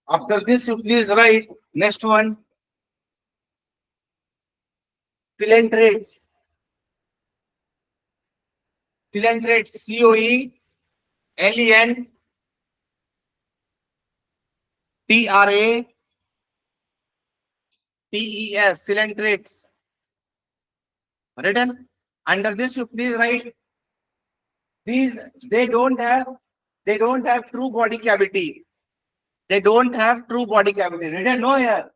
After this, you please write next one. Coelentrates. Coelentrates. COELENTRATES. Coelentrates. Written. Under this, you please write these. They don't have true body cavity. They don't have true body cavity. Written no here.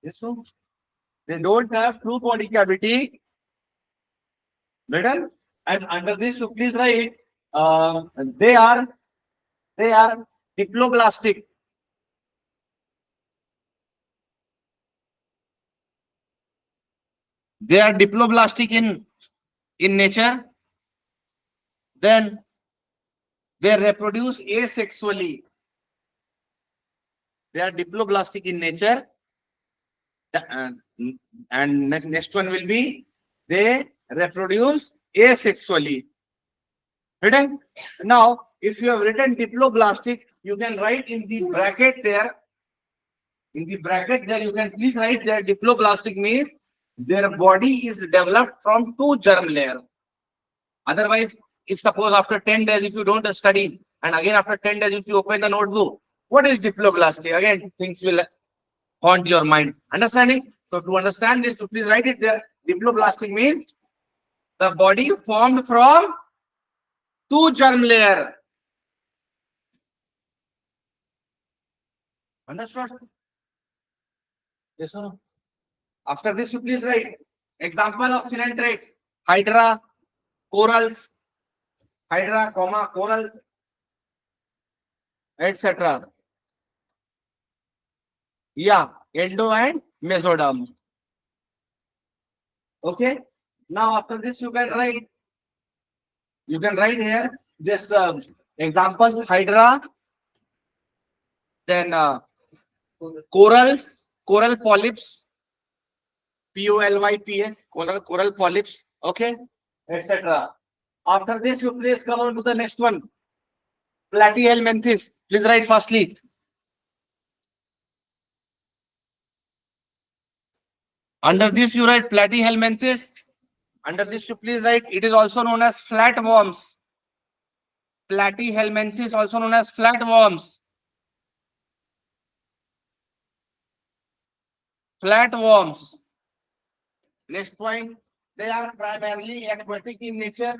Yes, so they don't have true body cavity. Written. And under this, you please write they are diploblastic. They are diploblastic in nature. Then They reproduce asexually. They are diploblastic in nature. And next one will be they reproduce asexually. Written? Now, if you have written diploblastic, you can write in the bracket there. In the bracket there, you can please write there diploblastic means their body is developed from two germ layer. Otherwise, if suppose after 10 days, if you don't study, and again after 10 days, if you open the notebook, what is diploblastic? Again, things will haunt your mind. Understanding? So to understand this, so please write it there. Diploblastic means the body formed from two germ layer. Understood? Yes or no? After this, you please write example of coelentrates: hydra, corals, hydra, corals, etc. Yeah, endo and mesoderm. Okay. Now after this, you can write. You can write here this examples: hydra, then corals, coral polyps, polyps, coral polyps. Okay, etc. After this, you please come on to the next one. Platyhelminthes. Please write firstly. Under this, you write platyhelminthes. Under this, you please write. It is also known as flatworms. Platyhelminthes, also known as flatworms. Flatworms. Next point. They are primarily aquatic in nature.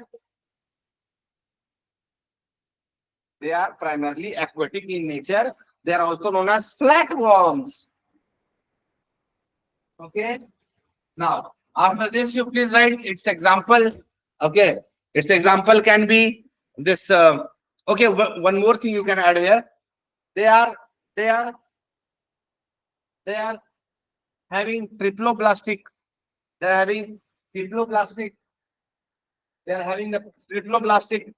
They are primarily aquatic in nature. They are also known as flatworms. Okay. Now, after this, you please write its example. Okay. Its example can be this. Okay. One more thing you can add here. They are they are they are having triploblastic. They are having triploblastic. They are having the triploblastic.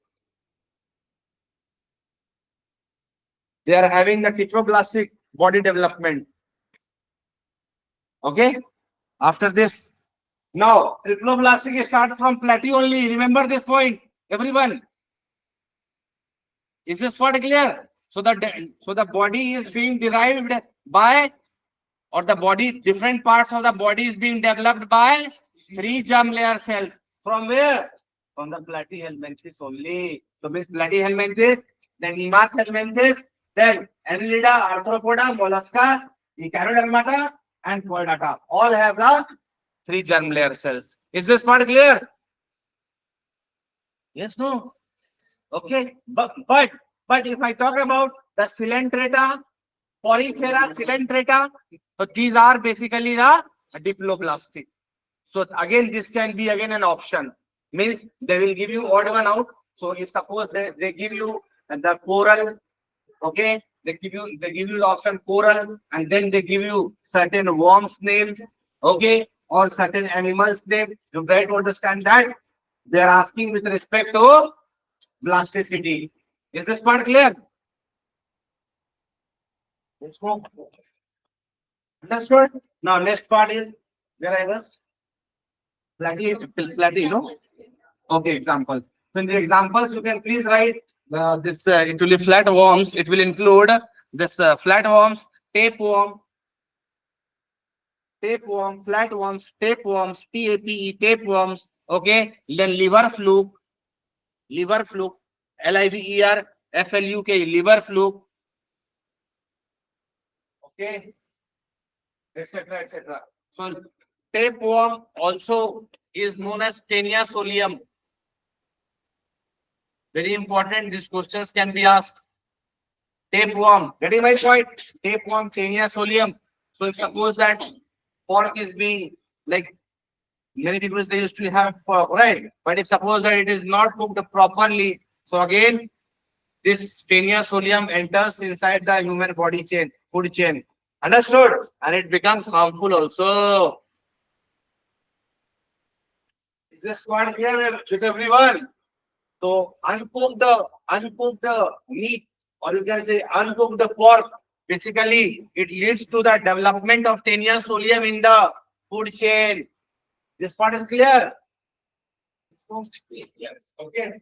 They are having the triploblastic body development. Okay. After this, now triploblastic starts from platy only. Remember this point, everyone. Is this part clear? So the body is being derived by, or the body, different parts of the body is being developed by three germ layer cells. From where? From the platyhelminthes only. So means platyhelminthes, then hemahelminthes, then Annelida, Arthropoda, Mollusca, Echinodermata, and Chordata. All have the three germ layer cells. Is this part clear? Yes, no? Okay, but if I talk about the Coelentrata, Porifera, Coelentrata, so these are basically the diploblastic. So again, this can be again an option. Means they will give you odd one out. So if suppose they give you the coral, okay, they give you the option coral, and then they give you certain worms names, okay, or certain animals name. You try to understand that. They are asking with respect to plasticity. Is this part clear? Let's go. Understood? Now next part is where I was. Platy, no? Okay, examples. So in the examples, you can please write this. It will be flatworms. It will include this flatworms, tapeworm, flatworms, TAPE, tapeworms. Okay, then liver fluke, LIVER, FLUK, liver fluke. Okay, etc. etc. So tapeworm also is known as Tenia solium. Very important. These questions can be asked. Tapeworm. Getting my point? Tapeworm, Tenia solium. So if suppose that pork is being like many people they used to have pork, right? But if suppose that it is not cooked properly, so again this Tenia solium enters inside the human body chain, food chain. Understood? And it becomes harmful also. Is this quite clear with everyone? So uncooked meat, or you can say uncooked pork. Basically, it leads to the development of tenium in the food chain. This part is clear. Okay.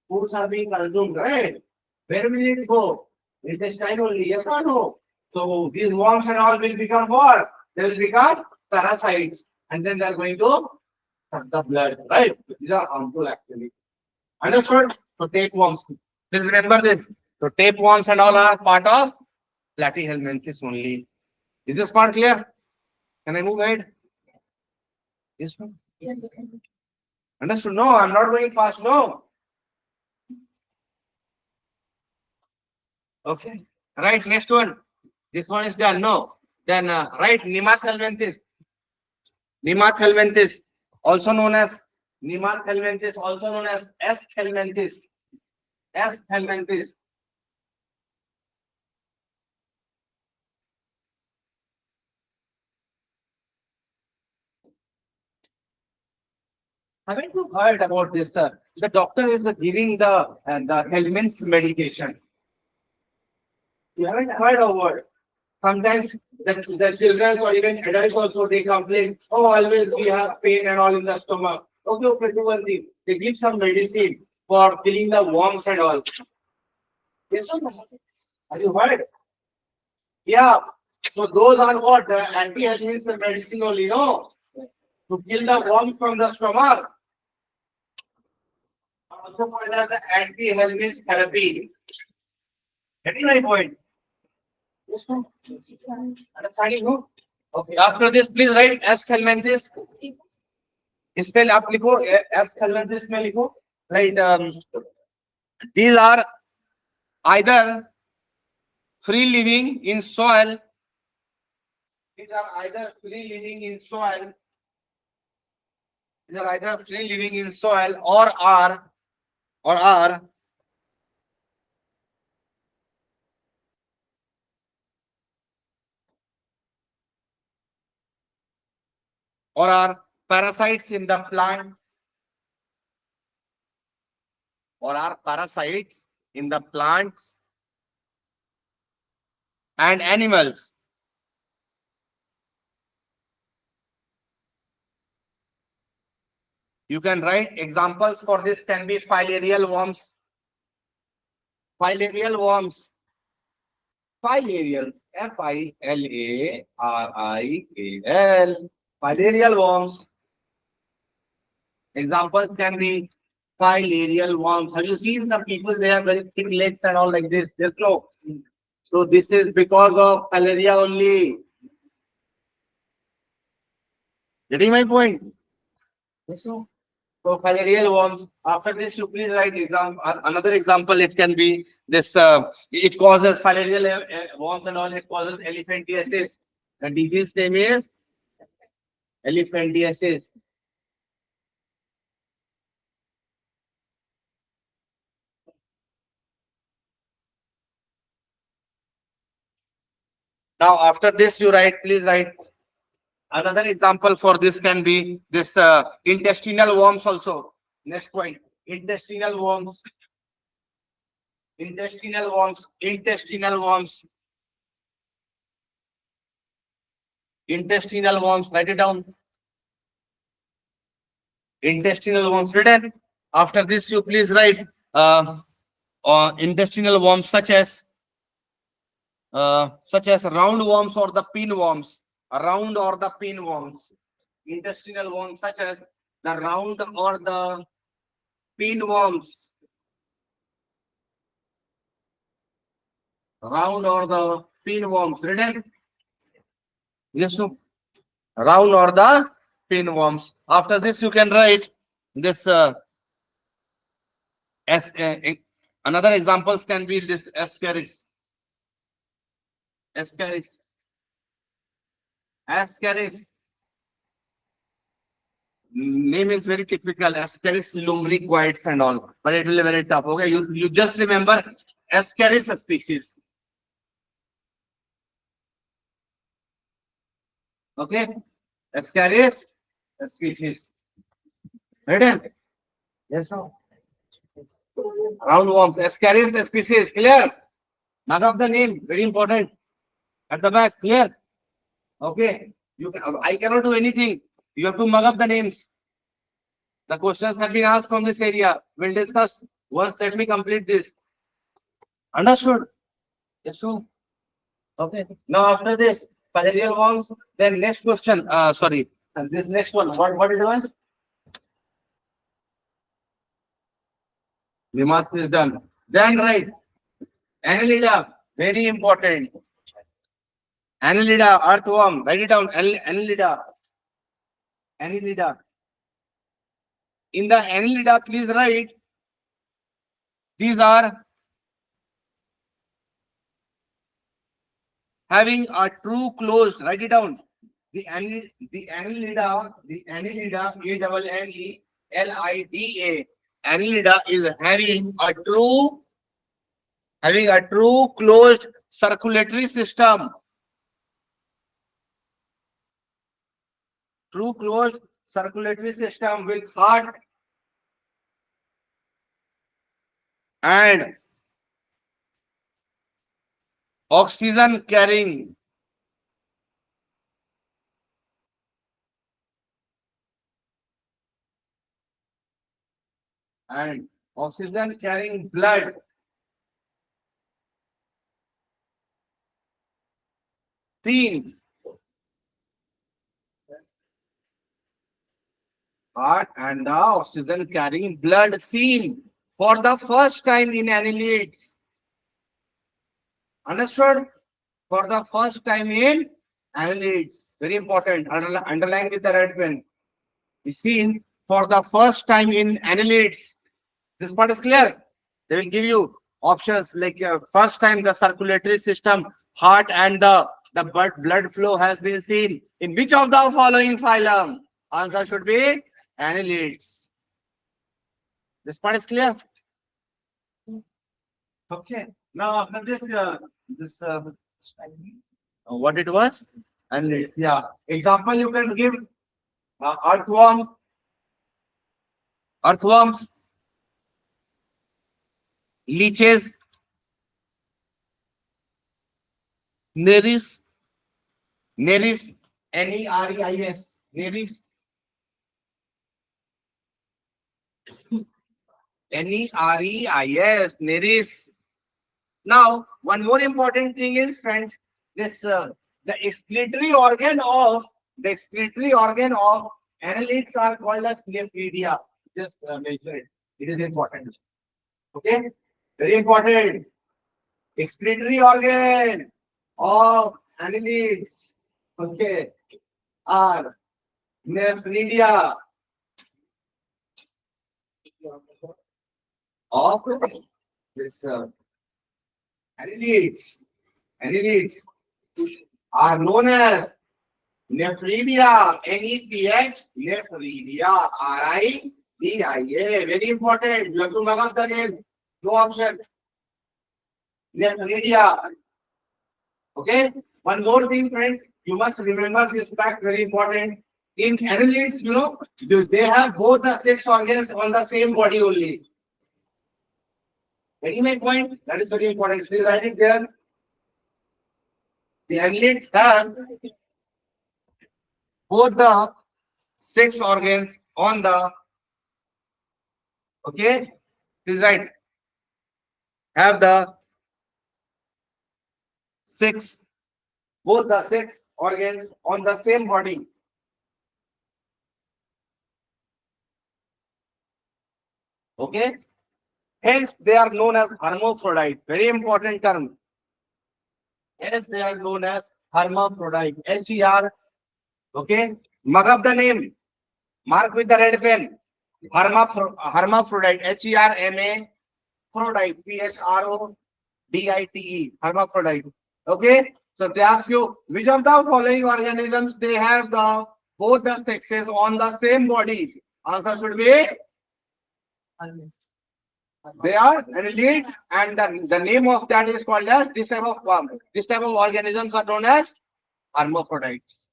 Foods are being consumed, right? Where will it go? Intestine only, yes or no? So these worms and all will become what? They will become parasites, and then they are going to suck the blood, right? These are harmful actually. Understood? So tapeworms. Please remember this. So tapeworms and all are part of platyhelminthes only. Is this part clear? Can I move ahead? Yes, ma'am.
Yes, you can.
Understood? No, I'm not going fast. No. Okay. Right. Next one. This one is done. No. Then right. Nemathelminthes. Nemathelminthes, also known as Nemathelminthes, also known as S. helminthes. S. helminthes. Haven't you heard about this? The doctor is giving the helminths medication. You haven't heard of what? Sometimes the children or even adults also they complain, oh, always we have pain and all in the stomach. Okay, okay, do one thing. They give some medicine for killing the worms and all. Yes, or no? Have you heard? Yeah. So those are what the anti-histamines medicine only, no? To kill the worms from the stomach. Also called as the anti-histamine therapy. Getting my point? Yes, no? Understanding, no? Okay. After this, please write S. helminthes. Spell आप लिखो S. helminthes में लिखो. Right. These are either free living in soil. These are either free living in soil. These are either free living in soil or are parasites in the plant or are parasites in the plants and animals. You can write examples for this can be filarial worms. Filarial worms. Filarials. Filarial. Filarial worms. Examples can be filarial worms. Have you seen some people? They have very thick legs and all like this. There's no. So this is because of filaria only. Getting my point? Yes, no? So filarial worms. After this, you please write another example. It can be this. It causes filarial worms and all. It causes elephantiasis. The disease name is elephantiasis. Now, after this, you write. Please write. Another example for this can be this intestinal worms also. Next point. Intestinal worms. Intestinal worms. Intestinal worms. Intestinal worms. Write it down. Intestinal worms written. After this, you please write intestinal worms such as round worms or the pinworms. Round or the pinworms. Intestinal worms such as the round or the pinworms. Round or the pinworms. Written. Yes, no. Round or the pinworms. After this, you can write this another examples can be this ascaris. Ascaris. Ascaris. Name is very typical. Ascaris lumbricoides and all, but it will be very tough. Okay, you just remember Ascaris species. Okay, Ascaris species. Right? Yes, no. Roundworms. Ascaris species. Clear? None of the name. Very important. At the back. Clear? Okay. I cannot do anything. You have to mug up the names. The questions have been asked from this area. We'll discuss once let me complete this. Understood? Yes, sir. Okay. Now after this, familiar worms. Then next question. Sorry. And this next one. What it was? The math is done. Then right. Annelida. Very important. Annelida. Earthworm. Write it down. Annelida. Annelida. In the Annelida, please write. These are having a true closed. Write it down. Annelida, Annelida, Annelida is having a true closed circulatory system. True closed circulatory system with heart and oxygen carrying blood. Seen. Heart and the oxygen carrying blood seen for the first time in annelids. Understood? For the first time in annelids. Very important. Underline with the red pen. Is seen for the first time in annelids. This part is clear. They will give you options like first time the circulatory system, heart and the blood flow has been seen in which of the following phylum? Answer should be annelids. This part is clear. Okay. Now after this what it was? Annelids. Yeah. Example you can give earthworm. Earthworms, leeches, neris, Neris, neris, neris. Now, one more important thing is, friends, this the excretory organ of annelids are called as nephridia. Just measure it. It is important. Okay, very important. Excretory organ of annelids. Okay, are nephridia of this annelids. Annelids are known as nephridia. NEPH, nephridia. RIDIA. Very important. You have to mark up the name. No option. Nephridia. Okay. One more thing, friends. You must remember this fact. Very important. In annelids, they have both the sex organs on the same body only. Any my point? That is very important. Please write it there. The annelids have both the sex organs on the, okay, please write, have the both the sex organs on the same body. Okay, hence they are known as hermaphrodite. Very important term. Hence they are known as hermaphrodite. HER. Okay, mark up the name. Mark with the red pen. Hermaphrodite. HERMA. Phrodite. PHRODITE. Hermaphrodite. Okay. So they ask you which of the following organisms they have both the sexes on the same body. Answer should be they are annelids, and the name of that is called as this type of organisms are known as hermaphrodites.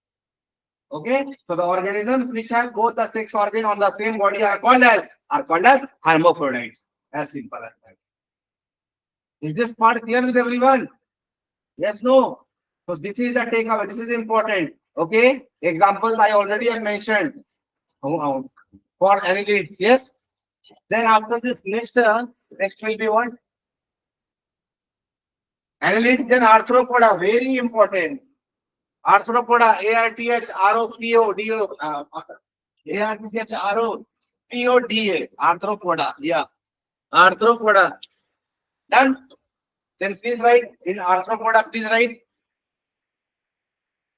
Okay, so the organisms which have both the sex organ on the same body are called as are called as hermaphrodites. As simple as that. Is this part clear with everyone? Yes, no. So this is the takeaway. This is important. Okay. Examples I already have mentioned. For annelids. Yes. Then after this, next will be what? Annelids, then arthropoda. Very important. Arthropoda. ARTHROPODO. ARTHROPODA. Arthropoda. Yeah. Arthropoda. Done. Then please write in arthropoda. Please write.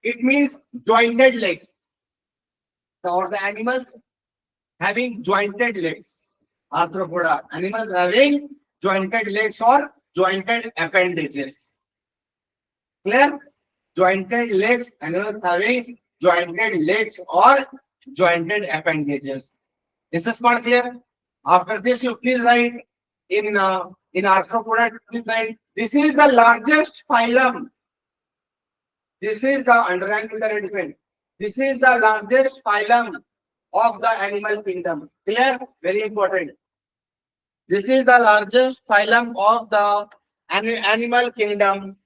It means jointed legs. Or the animals having jointed legs. Arthropoda. Animals having jointed legs or jointed appendages. Clear? Jointed legs. Animals having jointed legs or jointed appendages. Is this part clear? After this, you please write in arthropoda. Please write. This is the largest phylum. This is the underline with the red pen. This is the largest phylum of the animal kingdom. Clear? Very important. This is the largest phylum of the animal kingdom.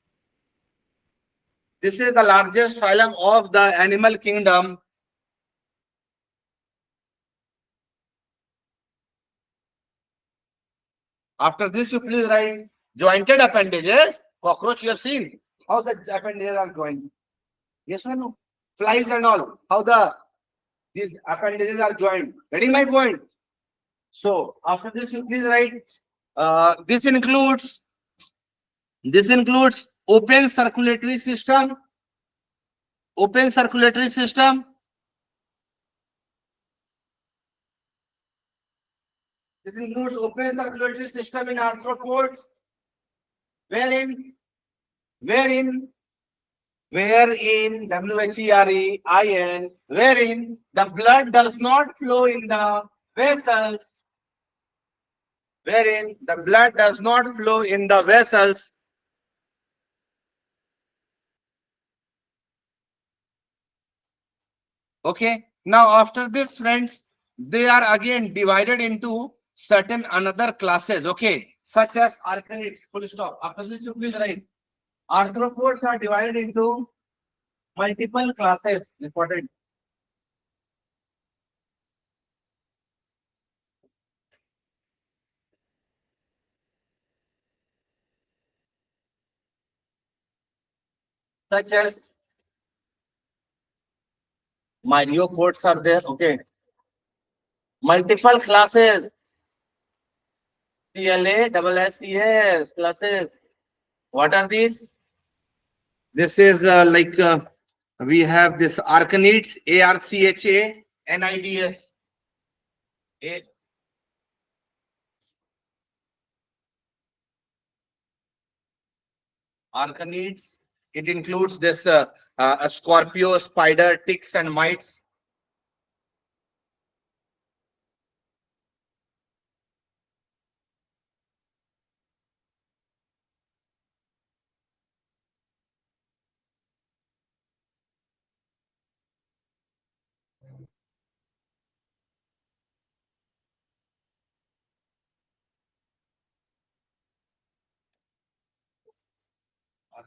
This is the largest phylum of the animal kingdom. After this, you please write jointed appendages. Cockroach you have seen. How the appendages are joined. Yes or no? Flies and all. How these appendages are joined. Getting my point? So after this, you please write. This includes open circulatory system. Open circulatory system. This includes open circulatory system in arthropods, wherein wherein wherein the blood does not flow in the vessels, wherein the blood does not flow in the vessels. Okay. Now after this, friends, they are again divided into certain another classes. Okay, such as arachnids. Full stop. After this, you please write. Arthropods are divided into multiple classes. Important. Such as myriapods are there. Okay. Multiple classes. CLA, classes. What are these? This is we have this arachnids, ARCHA, NIDS. Arachnids. It includes this a scorpio, spider, ticks, and mites.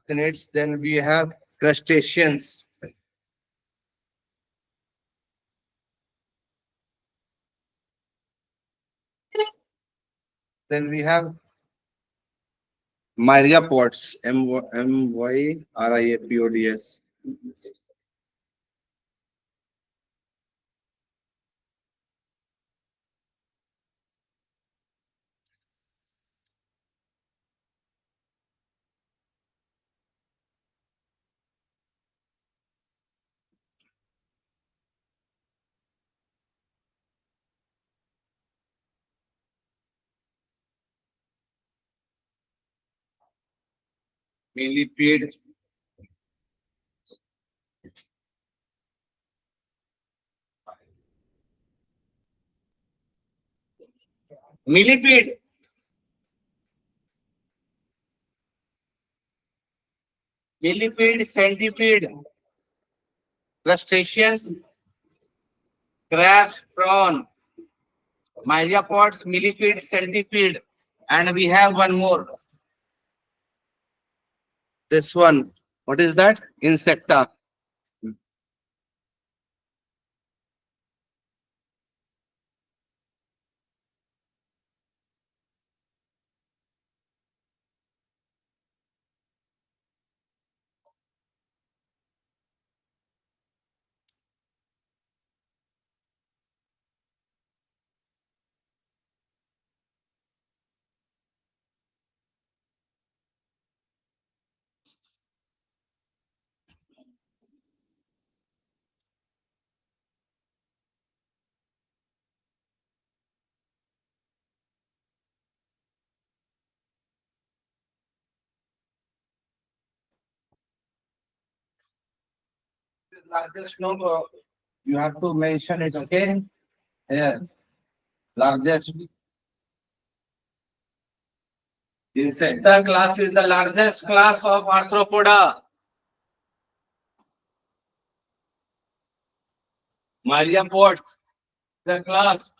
Arachnids. Then we have crustaceans. Then we have myriapods. MYRIAPODS. Millipede. Millipede. Millipede, centipede, crustaceans, crabs, prawn. Myriapods, millipede, centipede, and we have one more. This one. What is that? Insecta. Largest number. You have to mention it, okay? Yes. Largest. Insecta class is the largest class of arthropoda. Myriapods, the class.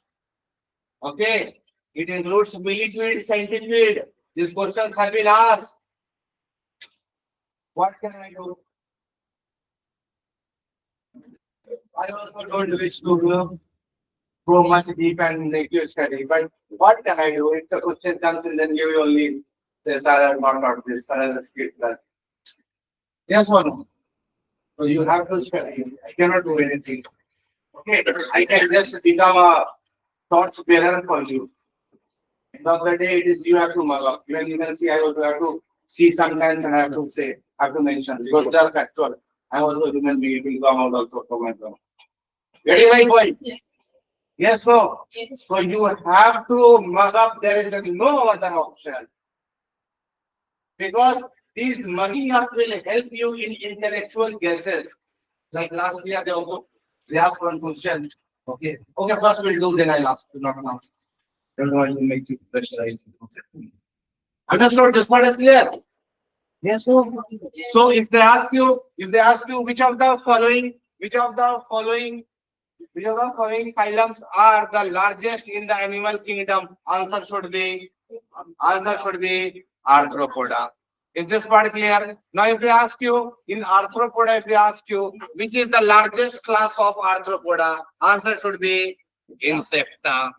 Okay. It includes millipede, centipede. These questions have been asked. What can I do? I also don't wish to go much deep and make you study, but what can I do? If the question comes and then you only this, I have not got this, I have skipped that. Yes or no? So you have to study. I cannot do anything. Okay, I can just become a thoughts bearer for you. End of the day, it is you have to mug up. Even you can see, I also have to see sometimes and I have to say, have to mention because they are factual. I also human being, it will come out also from my mouth. Getting my point? Yes, no. So you have to mug up. There is no other option because these mugging up will help you in intellectual guesses. Like last year, they asked one question. Okay. Okay, first we'll do, then I'll ask. Not now. Don't want to make you pressurize. Okay. Understood? This part is clear. Yes. So if they ask you which of the following, which of the following phylums are the largest in the animal kingdom? Answer should be arthropoda. Is this part clear? Now, if they ask you in arthropoda, if they ask you which is the largest class of arthropoda, answer should be insecta.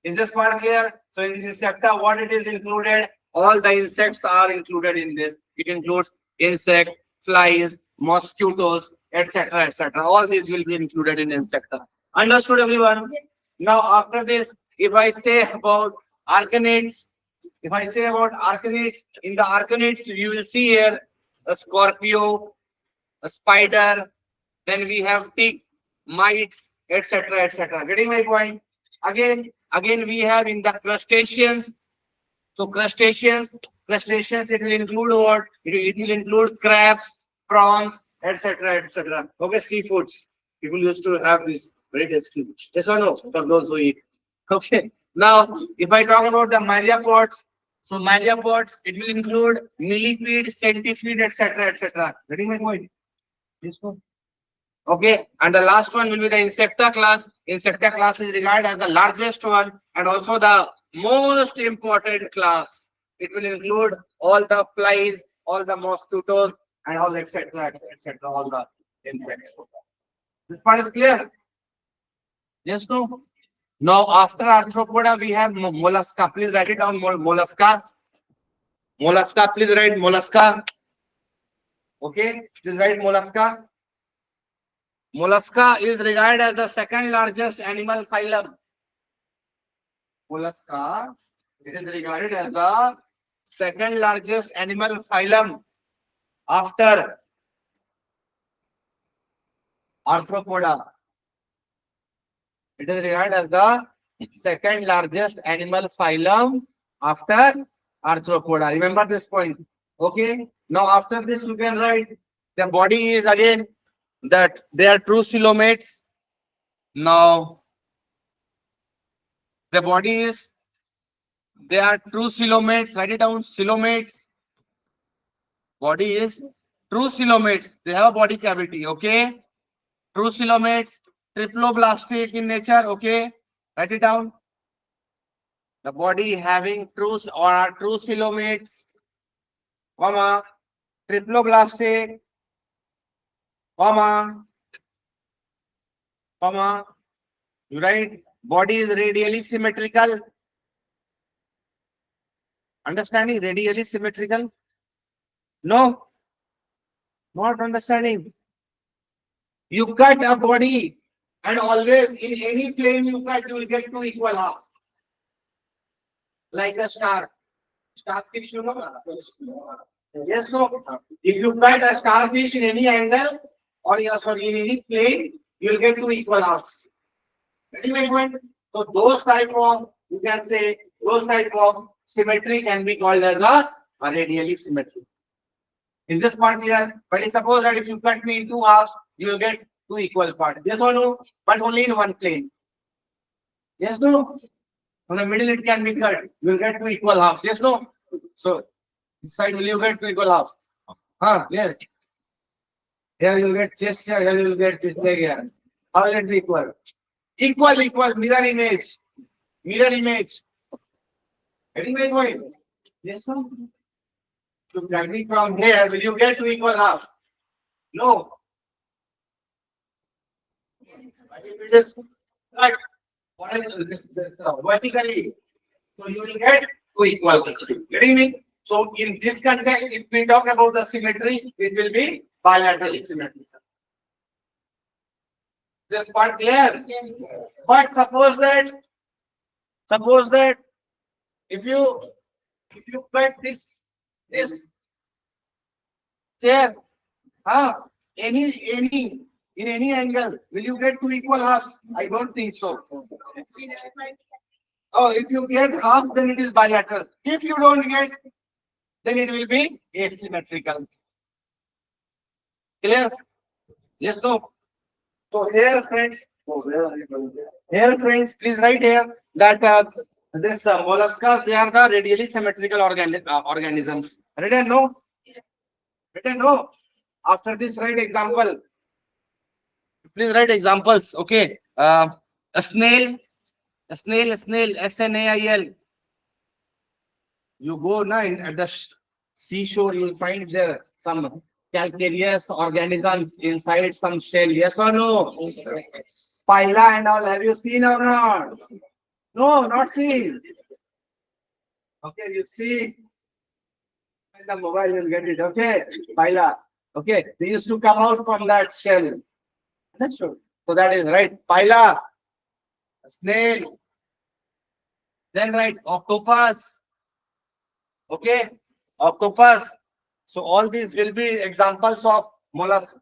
Is this part clear? So in insecta, what it is included? All the insects are included in this. It includes insect, flies, mosquitoes, etc., etc. All these will be included in insecta. Understood, everyone? Yes. Now, after this, if I say about arachnids, in the arachnids, you will see here a scorpio, a spider, then we have tick, mites, etc., etc. Getting my point? Again, we have in the crustaceans. So crustaceans, it will include what? It will include crabs, prawns, etc., etc. Okay, seafoods. People used to have this very tasty. Yes or no? For those who eat. Okay. Now, if I talk about the myriapods, so myriapods, it will include millipede, centipede, etc., etc. Getting my point? Yes, sir. Okay, and the last one will be the insecta class. Insecta class is regarded as the largest one and also the most important class. It will include all the flies, all the mosquitoes, and all etc. etc. All the insects. This part is clear. Yes, no. Now after arthropoda, we have mollusca. Please write it down. Mollusca. Mollusca. Please write mollusca. Okay. Please write mollusca. Mollusca is regarded as the second largest animal phylum. Mollusca, it is regarded as the second largest animal phylum after arthropoda. It is regarded as the second largest animal phylum after arthropoda. Remember this point. Okay. Now after this you can write the body is again that they are true coelomates. Now the body is they are true coelomates. Write it down. Coelomates. Body is true coelomates. They have a body cavity. Okay. True coelomates. Triploblastic in nature. Okay. Write it down. the body having true coelomates, comma, triploblastic, comma, you write body is radially symmetrical. Understanding radially symmetrical? No, not understanding. You cut a body and always in any plane you cut, you will get two equal halves. Like a star. Starfish, you know? Yes, no. If you cut a starfish in any angle or sorry, in any plane, you will get two equal halves. Getting my point? So those type of, you can say, those type of symmetry can be called as a radially symmetry. Is this part clear? But suppose that if you cut me in two halves, you will get two equal parts. Yes or no? But only in one plane. Yes, no? From the middle it can be cut. You will get two equal halves. Yes, no? So this side will you get two equal halves? Huh? Yes. Here you will get chest here, here you will get this leg here. How will it be equal? Equal, mirror image. Mirror image. Getting my point? Yes, sir. To cutting from here, will you get two equal halves? No. But if it is cut vertically, so you will get two equal halves. Getting me? So in this context, if we talk about the symmetry, it will be bilateral symmetry. This part clear? Yes. But suppose that if you cut this chair, any in any angle, will you get two equal halves? I don't think so. Oh, if you get half, then it is bilateral. If you don't get, then it will be asymmetrical. Clear? Yes, no. So here, friends. Here, friends, please write here that this molluscas, they are the radially symmetrical organisms. Written no? Written no? After this, write example. Please write examples. Okay. A snail, SNAIL. You go now at the seashore, you will find there some calcareous organisms inside some shell. Yes or no? Phyla and all. Have you seen or not? No, not seen. Okay, you see. In the mobile, you'll get it. Okay, Phyla. Okay, they used to come out from that shell. That's true. So that is right. Phyla, snail. Then right, octopus. Okay, octopus. So all these will be examples of mollusk.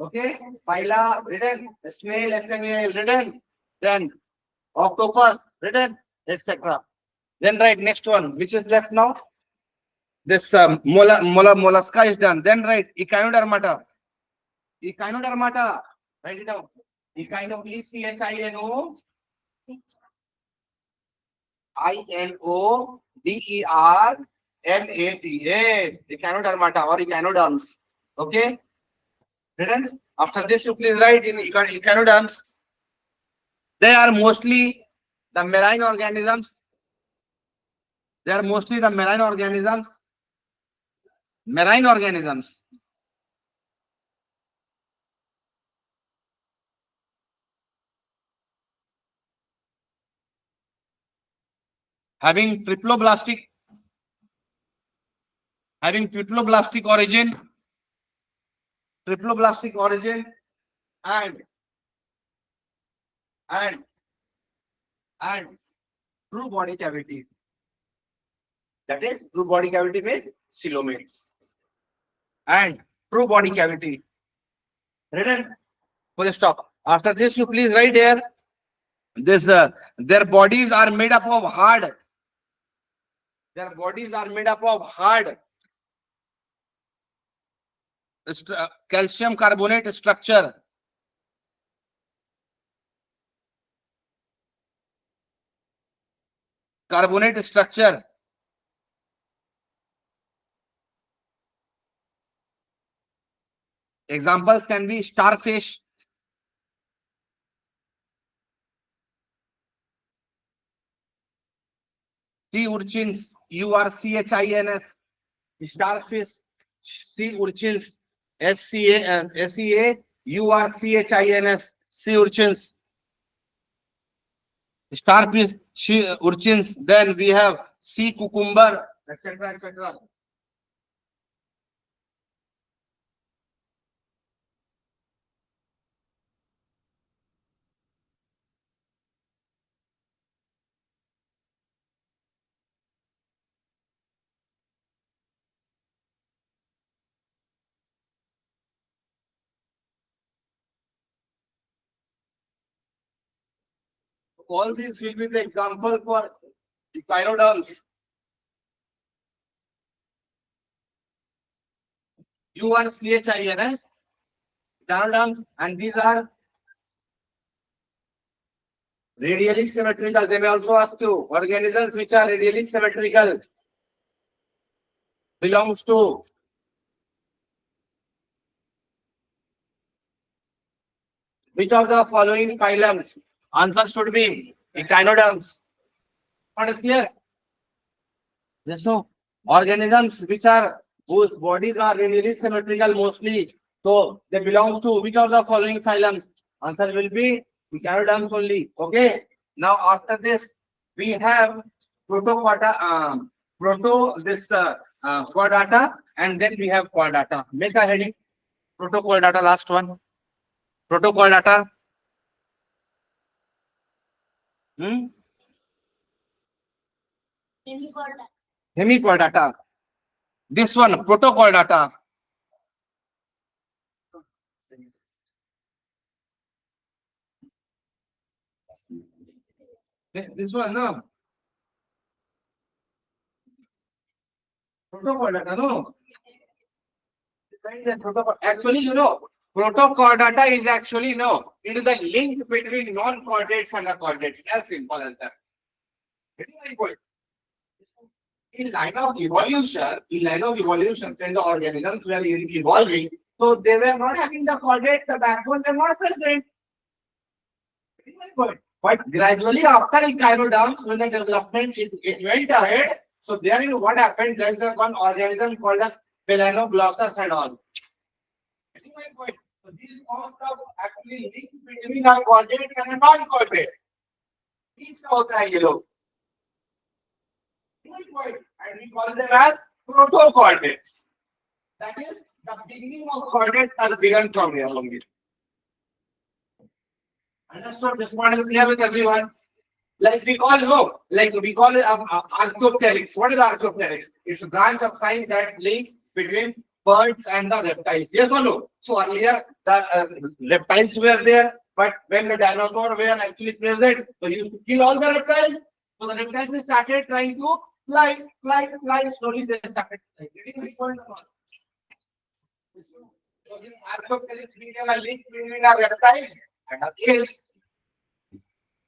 Okay, phyla written, snail, SNAL written, then octopus written, etc. Then right, next one, which is left now? This mollusca is done. Then right, echinodermata. Echinodermata. Write it down. Echino, ECHINO. INODERMATA. Echinodermata or echinoderms. Okay. Written. After this, you please write in echinoderms. They are mostly the marine organisms. They are mostly the marine organisms. Marine organisms. Having triploblastic origin, and true body cavity. That is, true body cavity means coelomates. And true body cavity. Written. Full stop. After this, you please write here. This their bodies are made up of hard. Their bodies are made up of hard calcium carbonate structure. Carbonate structure. Examples can be starfish, Sea urchins, urchins, starfish, sea urchins, SEA, sea urchins, starfish, sea urchins. Then we have sea cucumber, etc., etc. All these will be the example for echinoderms. URCHINS, echinoderms, and these are radially symmetrical. They may also ask you organisms which are radially symmetrical belongs to which of the following phylums? Answer should be echinoderms. What is clear? Yes, no. Organisms which are whose bodies are radially symmetrical mostly. So they belong to which of the following phylums? Answer will be echinoderms only. Okay. Now after this, we have protochorda, chordata, and then we have chordata. Make a heading. Protochordata, last one. Protochordata. Hmm? Hemichordata. This one, protochordata. This one, no? Protochordata, no? Actually, protochordata is actually, no, it is the link between non-chordates and the chordates. As simple as that. It is very good. In line of evolution, when the organisms were evolving, so they were not having the chordates, the backbone were not present. It is very good. But gradually, after echinoderms, when the development it went ahead, so there what happened, there is one organism called as Melanoglossus and all. It is very good. So these forms are actually linked between a chordate and a non-chordate. These होता है ये लोग. And we call them as protochordates. That is, the beginning of chordates has begun from here only. Understood? This one is clear with everyone. Like we call it archaeopteryx. What is archaeopteryx? It's a branch of science that links between birds and the reptiles. Yes or no? So earlier the reptiles were there, but when the dinosaurs were actually present, they used to kill all the reptiles. So the reptiles started trying to fly. Slowly they started flying. Getting my point or not? So this archaeopteryx became a link between a reptile and a case.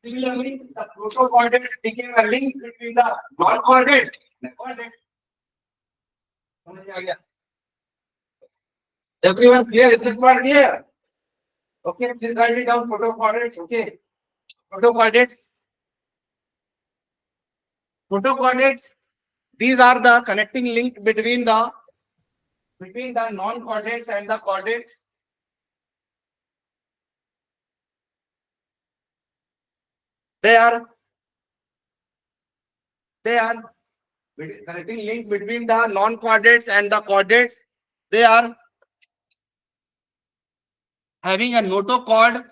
Similarly, the protochordates became a link between the non-chordates and the chordates. समझ आ गया? Everyone clear? Is this part clear? Okay, please write it down. Protochordates. Okay, protochordates. Protochordates. These are the connecting link between the non-chordates and the chordates. They are connecting link between the non-chordates and the chordates. They are having a notochord.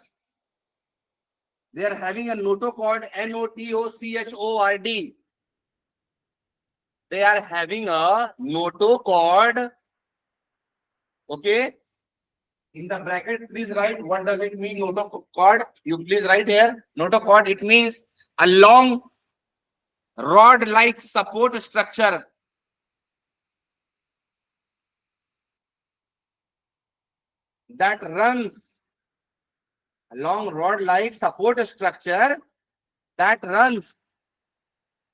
They are having a notochord, Notochord. They are having a notochord. Okay. In the bracket, please write what does it mean, notochord. You please write here. Notochord, it means a long rod-like support structure that runs, a long rod-like support structure that runs,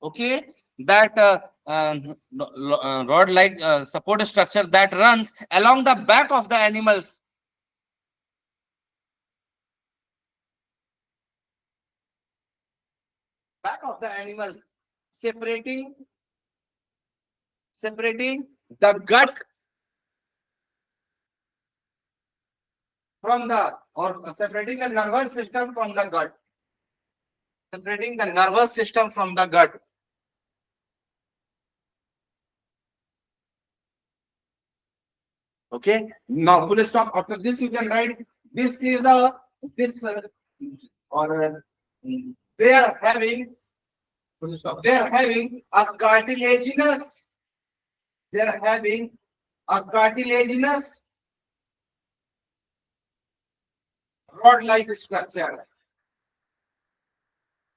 okay, that rod-like support structure that runs along the back of the animals. Back of the animals. separating the gut from the, or separating the nervous system from the gut. Separating the nervous system from the gut. Okay. Now full stop. After this, you can write this is the this or they are having full stop. They are having a cartilaginous. They are having a cartilaginous rod-like structure.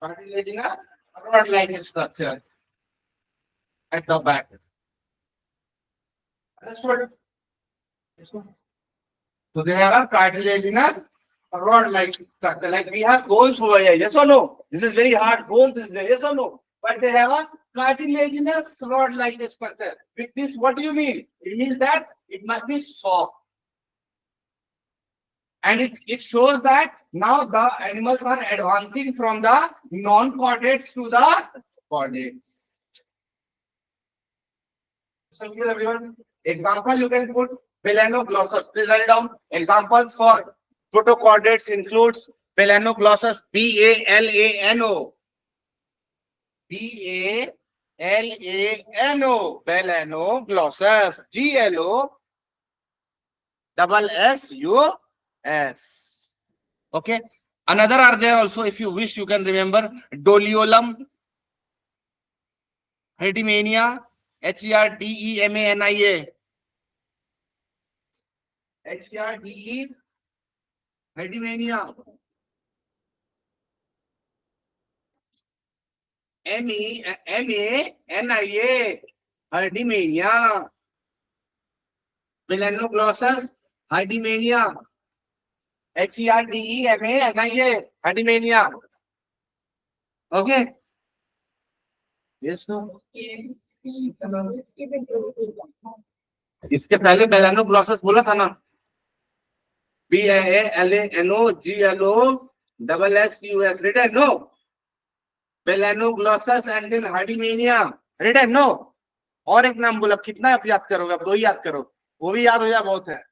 Cartilaginous rod-like structure at the back. Understood? So they have a cartilaginous rod-like structure. Like we have bones over here. Yes or no? This is very hard. Bones is there. Yes or no? But they have a cartilaginous rod-like structure. With this, what do you mean? It means that it must be soft. And it shows that now the animals are advancing from the non-chordates to the chordates. So here everyone, example you can put melanoglossus. Please write it down. Examples for protochordates includes melanoglossus, B-A-L-A-N-O. B-A-L-A-N-O. Melanoglossus. G-L-O-S-S-U-S. Okay. Another are there also. If you wish, you can remember Doliolum, Herdimania, Herdemania. Herde, Herdimania. M-E-M-A-N-I-A. Herdimania. Melanoglossus, Herdimania. Herdemania. Herdimania. Okay. Yes, no. इसके पहले मेलानोग्लॉसस बोला था ना, BALANOGLOSSUS written no. Melanoglossus and then Herdemania written no. और एक नाम बोला, कितना आप याद करोगे? आप दो ही याद करो, वो भी याद हो जाए बहुत है,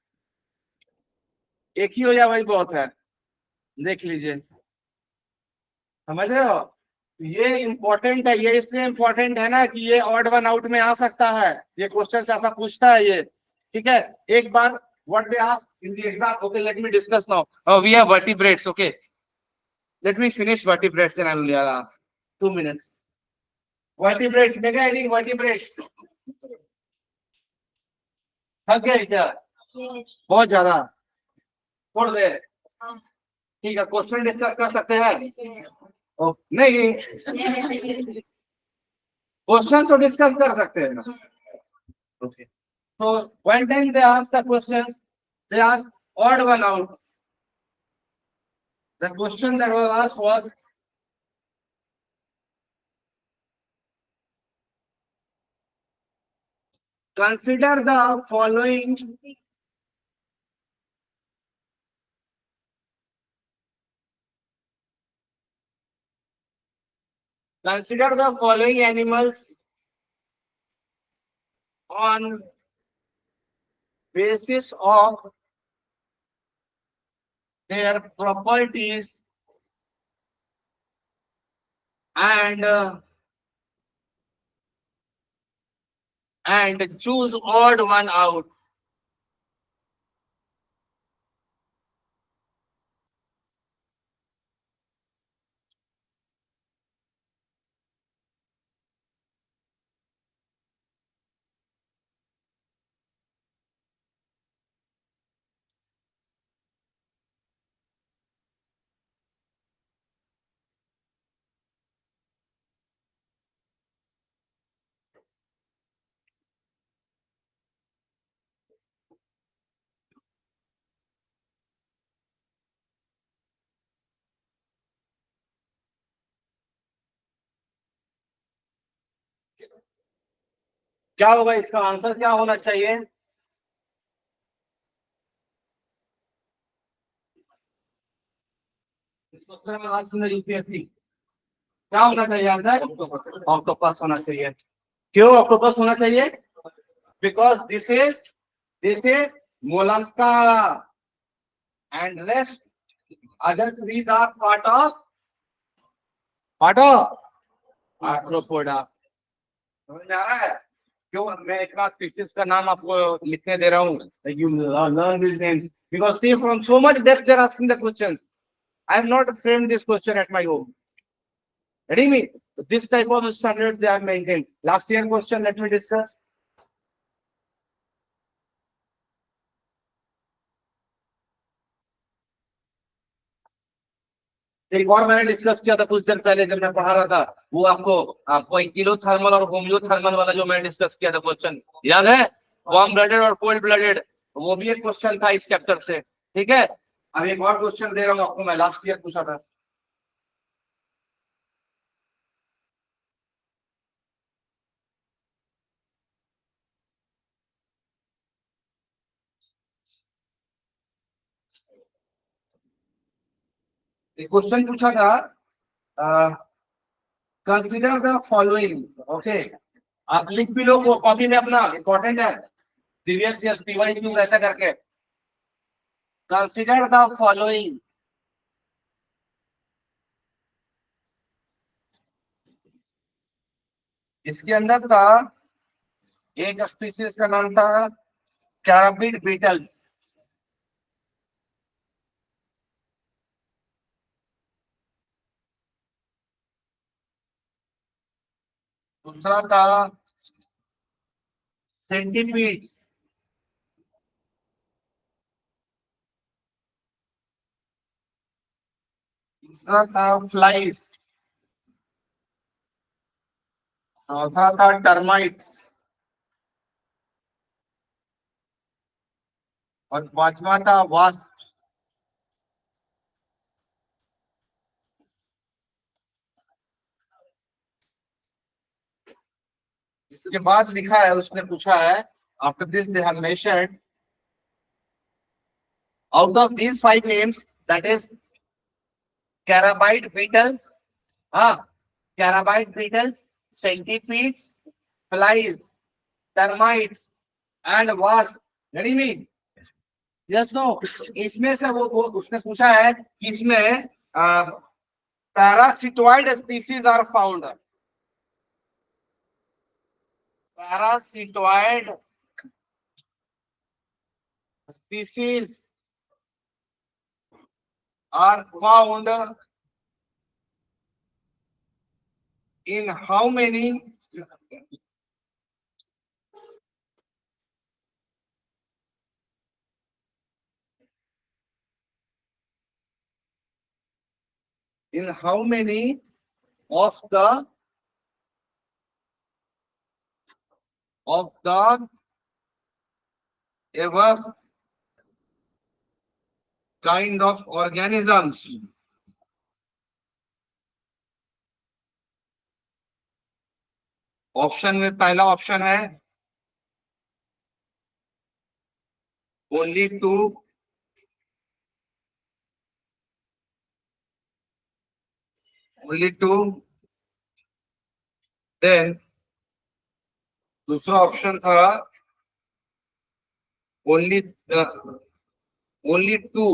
एक ही हो जाए वही बहुत है. देख लीजिए, समझ रहे हो? ये इंपॉर्टेंट है. ये इसलिए इंपॉर्टेंट है ना कि ये ऑड वन आउट में आ सकता है. ये क्वेश्चन से ऐसा पूछता है ये. ठीक है, एक बार what they ask in the exam. Okay, let me discuss now. We have vertebrates. Okay, let me finish vertebrates, then I will ask. 2 minutes. Vertebrates, mega any vertebrates. थक गए क्या? बहुत ज्यादा छोड़ दे. ठीक है, क्वेश्चन डिस्कस कर सकते हैं? नहीं, क्वेश्चन तो डिस्कस कर सकते हैं ना. Okay, so one time they ask the questions, they ask odd one out. The question that was asked was, consider the following animals on basis of their properties and choose odd one out. क्या होगा इसका answer? क्या होना चाहिए? UPSC क्या होना चाहिए answer? Octopus होना चाहिए। क्यों ऑक्टोपस होना चाहिए? Because this is mollusca and rest other trees are part of arthropoda. समझ में आ रहा है? क्यों मैं इतना स्पीसीज का नाम आपको लिखने दे रहा हूँ? You learn this names because see from so much depth they are asking the questions. I have not framed this question at my home. Ready me? This type of standards they have maintained. Last year question, let me discuss. एक और मैंने discuss किया था कुछ देर पहले जब मैं पढ़ा रहा था, वो आपको किलो थर्मल और होम्यो थर्मल वाला जो मैंने डिस्कस किया था क्वेश्चन याद है? वार्म ब्लडेड और कोल्ड ब्लडेड, वो भी एक क्वेश्चन था इस चैप्टर से। ठीक है, अब एक और क्वेश्चन दे रहा हूँ आपको, मैं लास्ट ईयर पूछा था। एक क्वेश्चन पूछा था, कंसिडर द फॉलोइंग। ओके, आप लिख भी लो कॉपी में अपना, इंपॉर्टेंट है। प्रीवियस ईयर पीवाई क्यू ऐसा करके कंसिडर द फॉलोइंग। इसके अंदर था एक स्पीसीज का नाम था कैराबिड बीटल्स, दूसरा था सेंटीपीड्स, तीसरा था फ्लाइज, चौथा था टर्माइट्स और पांचवा था वास्प। इसके बाद लिखा है, उसने पूछा है after this they have mentioned out of these 5 names that is carabid beetles, हाँ, carabid beetles, centipedes, flies, termites and wasp. Ready me? Yes no? इसमें से वो उसने पूछा है कि इसमें parasitoid species are found. Parasitoid species are found in how many of the above kind of organisms? Option में पहला ऑप्शन है only two, देन दूसरा ऑप्शन था only two,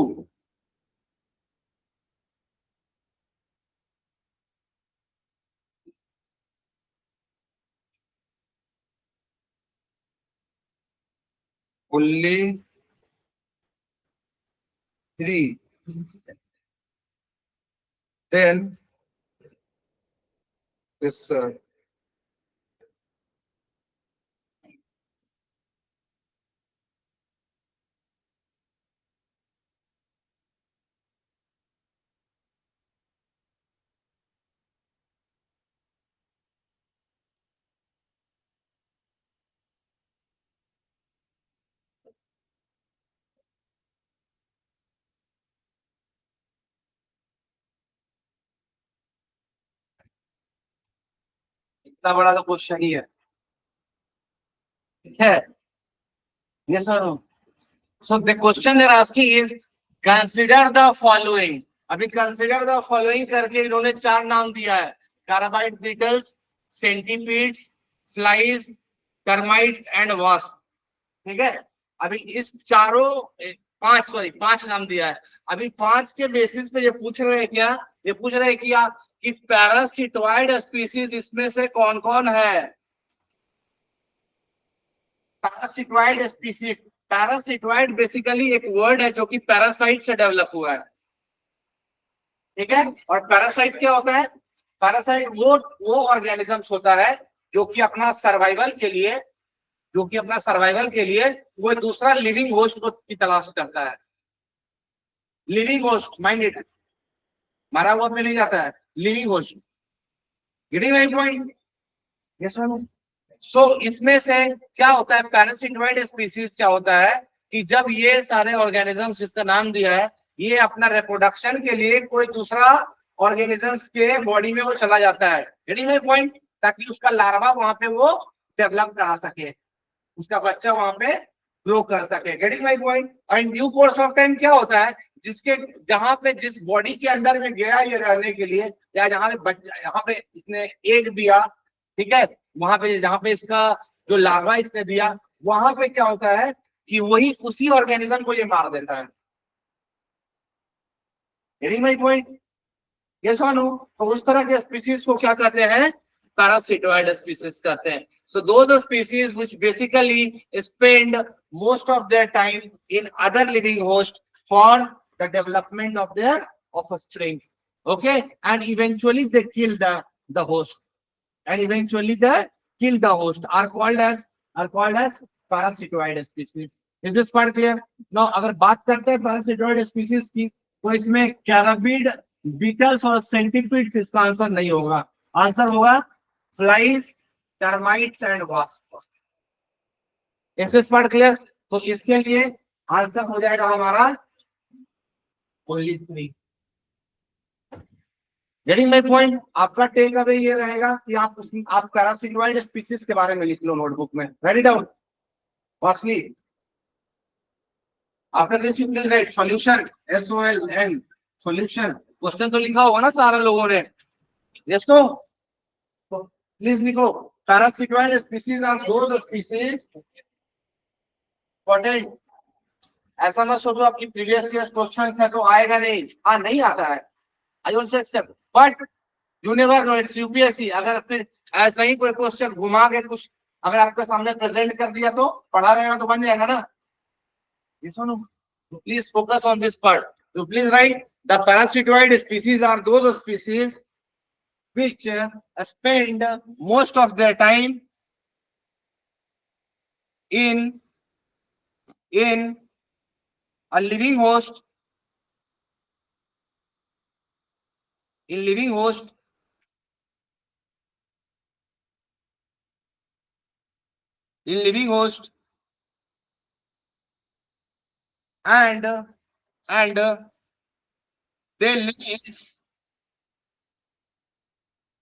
only 3, then this इतना बड़ा तो क्वेश्चन ही है। ठीक है, ये sir. So the question they're asking is consider the following. अभी कंसीडर द फॉलोइंग करके इन्होंने 4 नाम दिया है। Carabid beetles, centipedes, flies, termites and wasp. ठीक है, अभी इस चारों पांच नाम दिया है। अभी 5 के बेसिस पे ये पूछ रहे हैं क्या, ये पूछ रहे हैं कि पैरासिटोइड स्पीसीज इसमें से कौन कौन है। पैरासिटोइड स्पीसीज, पैरासिटोइड बेसिकली एक वर्ड है जो कि पैरासाइट से डेवलप हुआ है। ठीक है, और पैरासाइट क्या होता है? पैरासाइट वो ऑर्गेनिजम्स होता है जो कि अपना सर्वाइवल के लिए वो दूसरा लिविंग होस्ट को की तलाश करता है। लिविंग होस्ट, माइंड इट, मारा हुआ में नहीं जाता है, living host. Getting my point? Yes और नो? सो इसमें से क्या होता है, पैरासिटोइड स्पीसीज क्या होता है कि जब ये सारे ऑर्गेनिजम्स जिसका नाम दिया है ये अपना रिप्रोडक्शन के लिए कोई दूसरा ऑर्गेनिजम्स के बॉडी में वो चला जाता है। Getting my point? ताकि उसका लार्वा वहां पे वो डेवलप करा सके, उसका बच्चा वहां पे ग्रो कर सके। Getting my point? और in due course of time क्या होता है, जहां पे जिस बॉडी के अंदर में गया ये रहने के लिए, या जहां पे बच्चा, यहाँ पे इसने एग दिया, ठीक है, वहां पे जहां पे इसका जो लार्वा इसने दिया, वहां पे क्या होता है कि वही उसी ऑर्गेनिज्म को ये मार देता है। Getting my point? यस और नो? तो उस तरह के स्पीसीज को क्या कहते हैं? पैरासिटोइड स्पीसीज कहते हैं। So those are species which basically spend most of their time in other living host for the development of their offspring. Okay, and eventually they kill the host, and eventually they kill the host are called as parasitoid species. Is this part clear? Now अगर बात करते हैं parasitoid species की, तो इसमें कैराबिड, Beatles और centipedes इसका answer नहीं होगा। आंसर होगा फ्लाइज, टर्माइट्स एंड वास्प। इस पार्ट क्लियर? तो इसके लिए आंसर हो जाएगा हमारा ओनली 3। Getting my point? आपका टेक अवे ये रहेगा कि आप पैरासिटोइड स्पीसीज के बारे में लिख लो नोटबुक में। Write down firstly. After this you please write solution, SOLN solution. Question तो लिखा होगा ना सारे लोगों ने? Yes no? तो प्लीज लिखो, parasitoid species are those species. ऐसा मत सोचो आपकी प्रीवियस ईयर क्वेश्चन है तो आएगा नहीं। हाँ, नहीं आता है, I also accept, but you never know, it's UPSC। अगर फिर ऐसा ही कोई क्वेश्चन घुमा के कुछ अगर आपके सामने प्रेजेंट कर दिया तो पढ़ा रहेगा तो बन जाएगा ना। Please focus on this part. तो please write, the parasitoid species are those species which spend most of their time in a living host,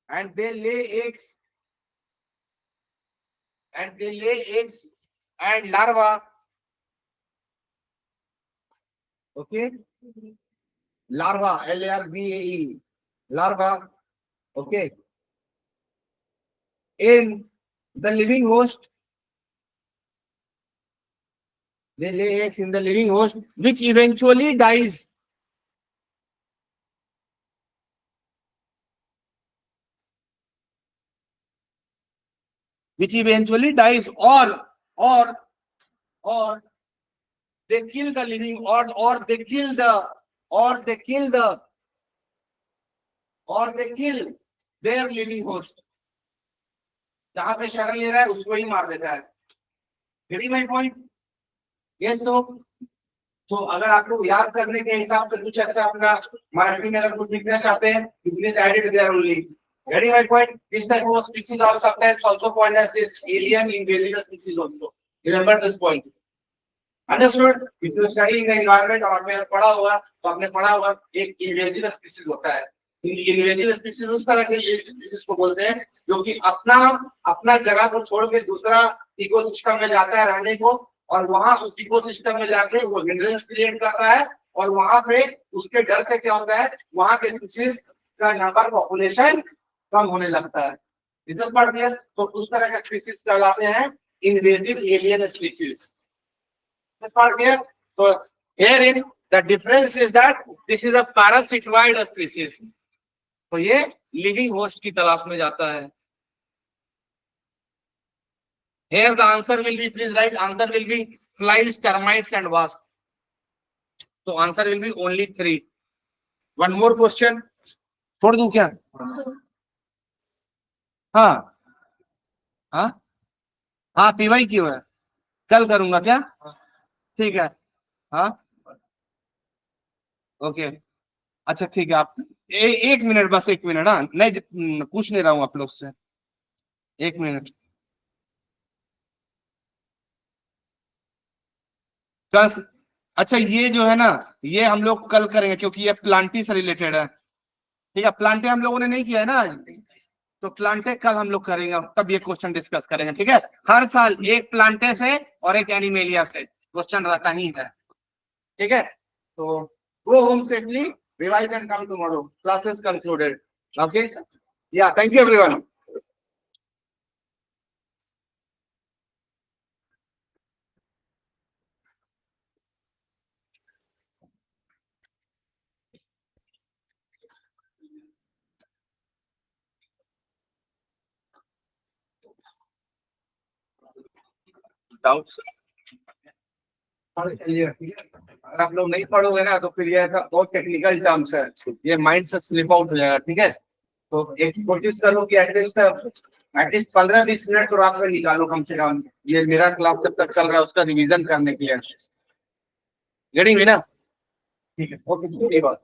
and they lay eggs, and they lay eggs and larva. Okay, larva, LARVAE, larva. Okay, in the living host, they lay eggs in the living host, which eventually dies. Or they kill the living, or they kill their living host. जहां पे शरण ले रहा है उसको ही मार देता है। Getting my point? Yes no? तो अगर आप लोग याद करने के हिसाब से कुछ ऐसा अपना मराठी में अगर कुछ लिखना चाहते हैं, please add it there only. Getting my point? This type of species are sometimes also called as this alien invasive species also. Remember this point. Understood? If you study in the environment और आपने पढ़ा होगा तो आपने पढ़ा होगा एक invasive species होता है। invasive species उस तरह के species को बोलते हैं जो कि अपना जगह को छोड़ के दूसरा इकोसिस्टम में जाता है रहने को, और वहां उस इकोसिस्टम में जाके वो हिंड्रेंस क्रिएट करता है, और वहां पे उसके डर से क्या होता है, वहां के स्पीशीज का नंबर पॉपुलेशन कम होने लगता है। This is part clear? तो उस तरह का स्पीसीज कहलाते हैं invasive alien species. This part clear? So herein the difference is that this is a parasitoid species. तो ये लिविंग होस्ट की तलाश में जाता है। Here the answer will be, please write, answer will be flies, termites and wasps. So answer will be only 3. One more question. छोड़ दूं क्या? हाँ हाँ हाँ, पीवाई क्यों है? कल करूंगा क्या? ठीक है। हाँ ओके, अच्छा ठीक है। आप एक मिनट, बस एक मिनट। हाँ नहीं, पूछ नहीं रहा हूँ आप लोग से, एक मिनट। कल, अच्छा ये जो है ना, ये हम लोग कल करेंगे क्योंकि ये प्लांटी से रिलेटेड है। ठीक है, प्लांटे हम लोगों ने नहीं किया है ना आज, तो प्लांटे कल हम लोग करेंगे, तब ये क्वेश्चन डिस्कस करेंगे। ठीक है, हर साल एक प्लांटे से और एक एनिमेलिया से क्वेश्चन रहता ही है। ठीक है, तो go home safely, revise and come tomorrow, classes concluded. Okay, या थैंक यू एवरीवन। डाउट्स अगर आप लोग नहीं पढ़ोगे ना तो फिर ये ऐसा बहुत टेक्निकल टर्म्स है, ये माइंड से स्लिप आउट हो जाएगा। ठीक है, तो एक कोशिश करो कि एटलीस्ट 15-20 मिनट तो रात में निकालो कम से कम, ये मेरा क्लास जब तक चल रहा है उसका रिवीजन करने के लिए। गेटिंग मी ना? ठीक है, ओके, दूसरी बात।